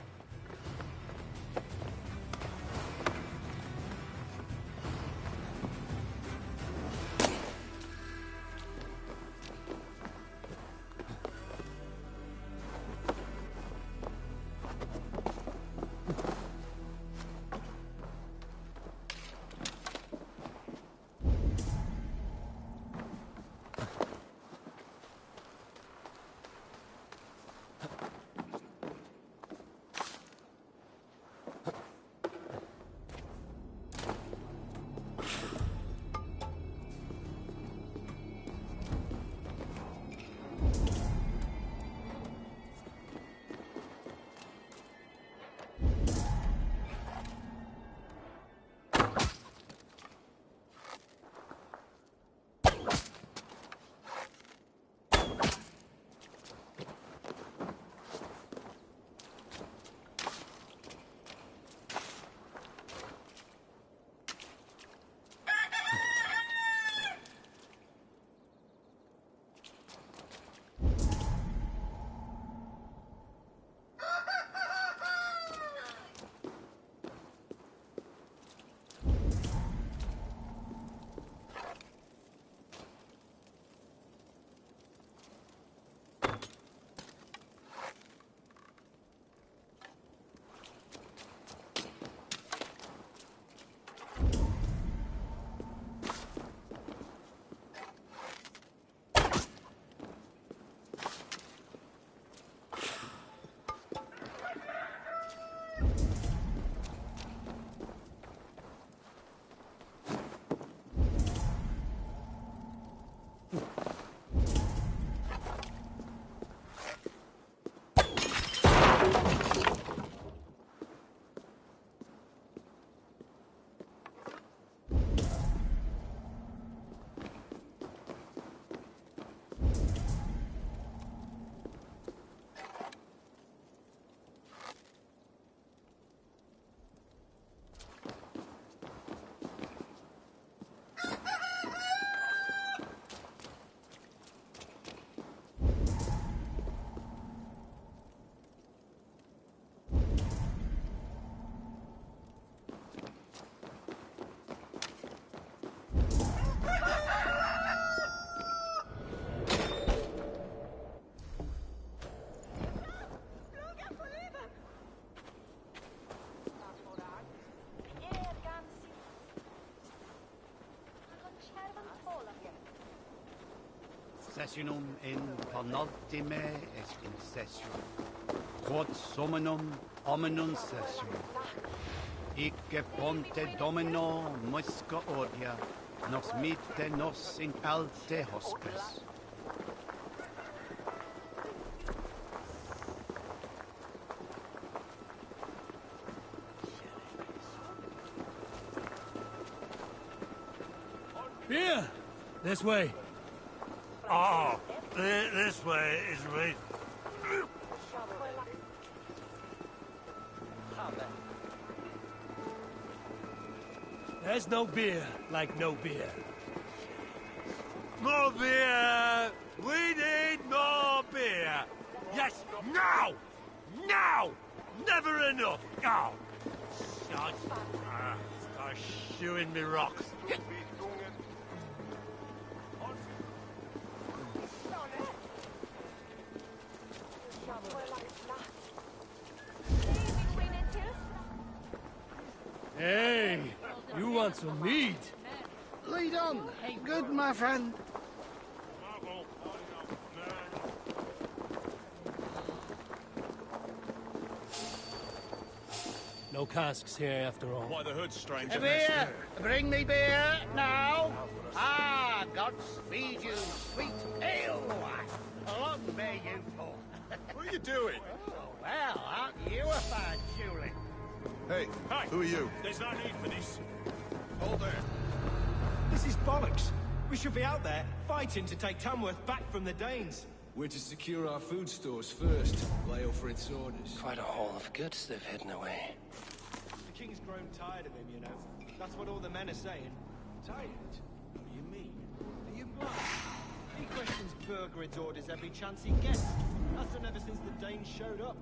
Speaker 14: Sessionum in penultime est in session. Quod summonum hominum session. Icke ponte domino musca ordia, nos mite nos in alte hospes.
Speaker 2: Beer! This way.
Speaker 15: Oh, this way is right.
Speaker 2: There's no beer like no beer.
Speaker 15: More beer! We need more beer! Yes, now! Now! Never enough! Oh! God. Start shooing me rocks.
Speaker 2: Hey, you want some meat?
Speaker 16: Lead on. Good, my friend.
Speaker 2: No casks here after all.
Speaker 3: Why the hood, stranger?
Speaker 16: A beer! Bring me beer, now! Ah, God speed you, sweet ale! Long may you fall.
Speaker 3: What are you doing?
Speaker 16: Oh, well, aren't you a fine julep?
Speaker 3: Hey, who are you? There's no need for this. Hold there.
Speaker 17: This is bollocks. We should be out there, fighting to take Tamworth back from the Danes. We're to secure our food stores first, lay Alfred's orders.
Speaker 2: Quite a haul of goods they've hidden away.
Speaker 17: The king's grown tired of him, you know. That's what all the men are saying. Tired? What do you mean? Are you blind? He questions Burgred's orders every chance he gets. That's done ever since the Danes showed up.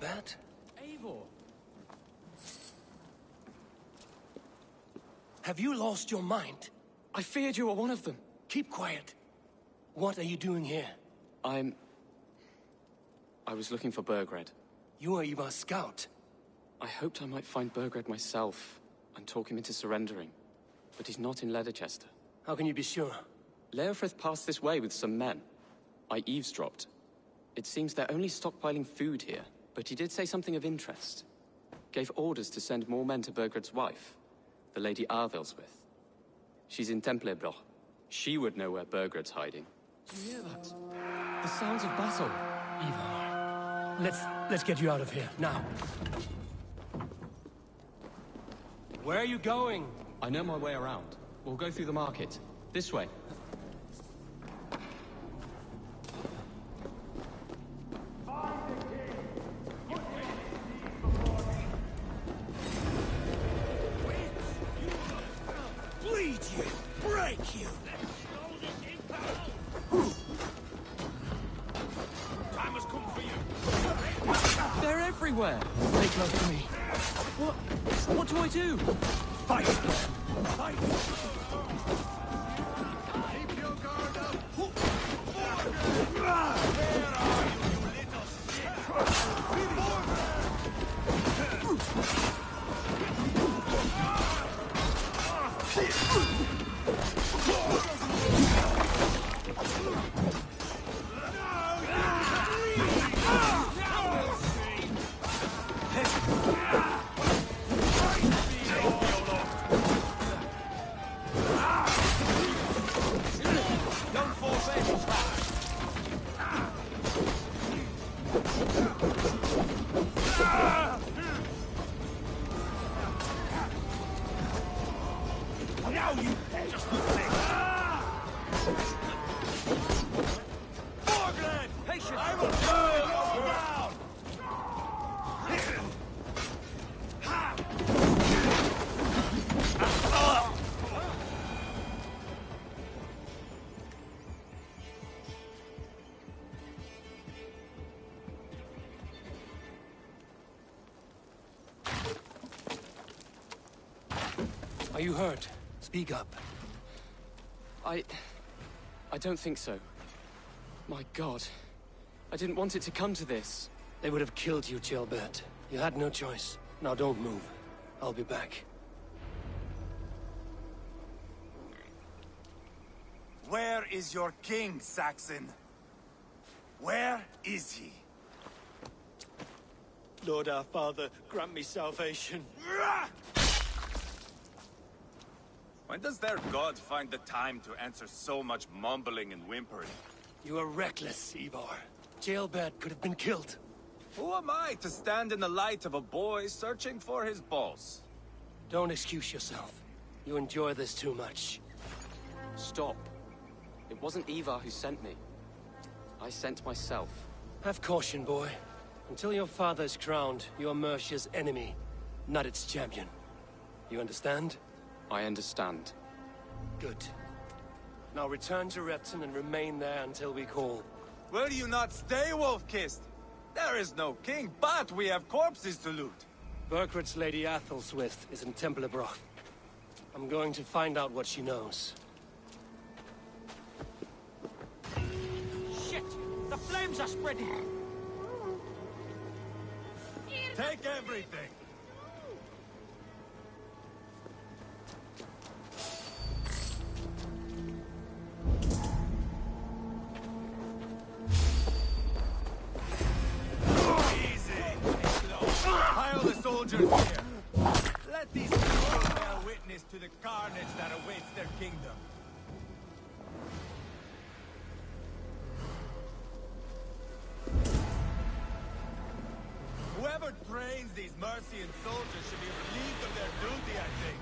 Speaker 2: Ceolbert?
Speaker 10: Eivor!
Speaker 2: Have you lost your mind?
Speaker 10: I feared you were one of them.
Speaker 2: Keep quiet. What are you doing here?
Speaker 10: I was looking for Burgred.
Speaker 2: You are Ivar's scout.
Speaker 10: I hoped I might find Burgred myself and talk him into surrendering. But he's not in Leicester.
Speaker 2: How can you be sure?
Speaker 10: Leofrith passed this way with some men. I eavesdropped. It seems they're only stockpiling food here, but he did say something of interest. Gave orders to send more men to Burgred's wife, the Lady Arvilswith. She's in Templebroch. She would know where Burgred's hiding.
Speaker 2: Do you hear that?
Speaker 10: The sounds of battle.
Speaker 2: Ivar, let's get you out of here, now. Where are you going?
Speaker 10: I know my way around. We'll go through the market. This way.
Speaker 15: Bleed you! Break you! Time has come for you!
Speaker 10: They're everywhere!
Speaker 2: Stay close to me.
Speaker 10: What do I do?
Speaker 2: Fight! Fight!
Speaker 15: Keep your guard up! Where are you, you little shit?
Speaker 2: Are you hurt? Speak up.
Speaker 10: I don't think so. My God. I didn't want it to come to this.
Speaker 2: They would have killed you, Ceolbert. You had no choice. Now don't move. I'll be back.
Speaker 1: Where is your king, Saxon? Where is he?
Speaker 17: Lord our Father, grant me salvation.
Speaker 1: When does their god find the time to answer so much mumbling and whimpering?
Speaker 2: You are reckless, Ivar. Ceolbert could have been killed.
Speaker 1: Who am I to stand in the light of a boy searching for his boss?
Speaker 2: Don't excuse yourself. You enjoy this too much.
Speaker 10: Stop. It wasn't Ivar who sent me. I sent myself.
Speaker 2: Have caution, boy. Until your father is crowned, you are Mercia's enemy, not its champion. You understand?
Speaker 10: I understand.
Speaker 2: Good. Now return to Repton and remain there until we call.
Speaker 1: Will you not stay, Wolf-Kissed? There is no king, but we have corpses to loot.
Speaker 2: Burgred's Lady Athelstwith is in Templebroch. I'm going to find out what she knows.
Speaker 16: Shit! The flames are spreading!
Speaker 1: Take everything! Soldiers here. Let these people bear witness to the carnage that awaits their kingdom. Whoever trains these Mercian soldiers should be relieved of their duty, I think.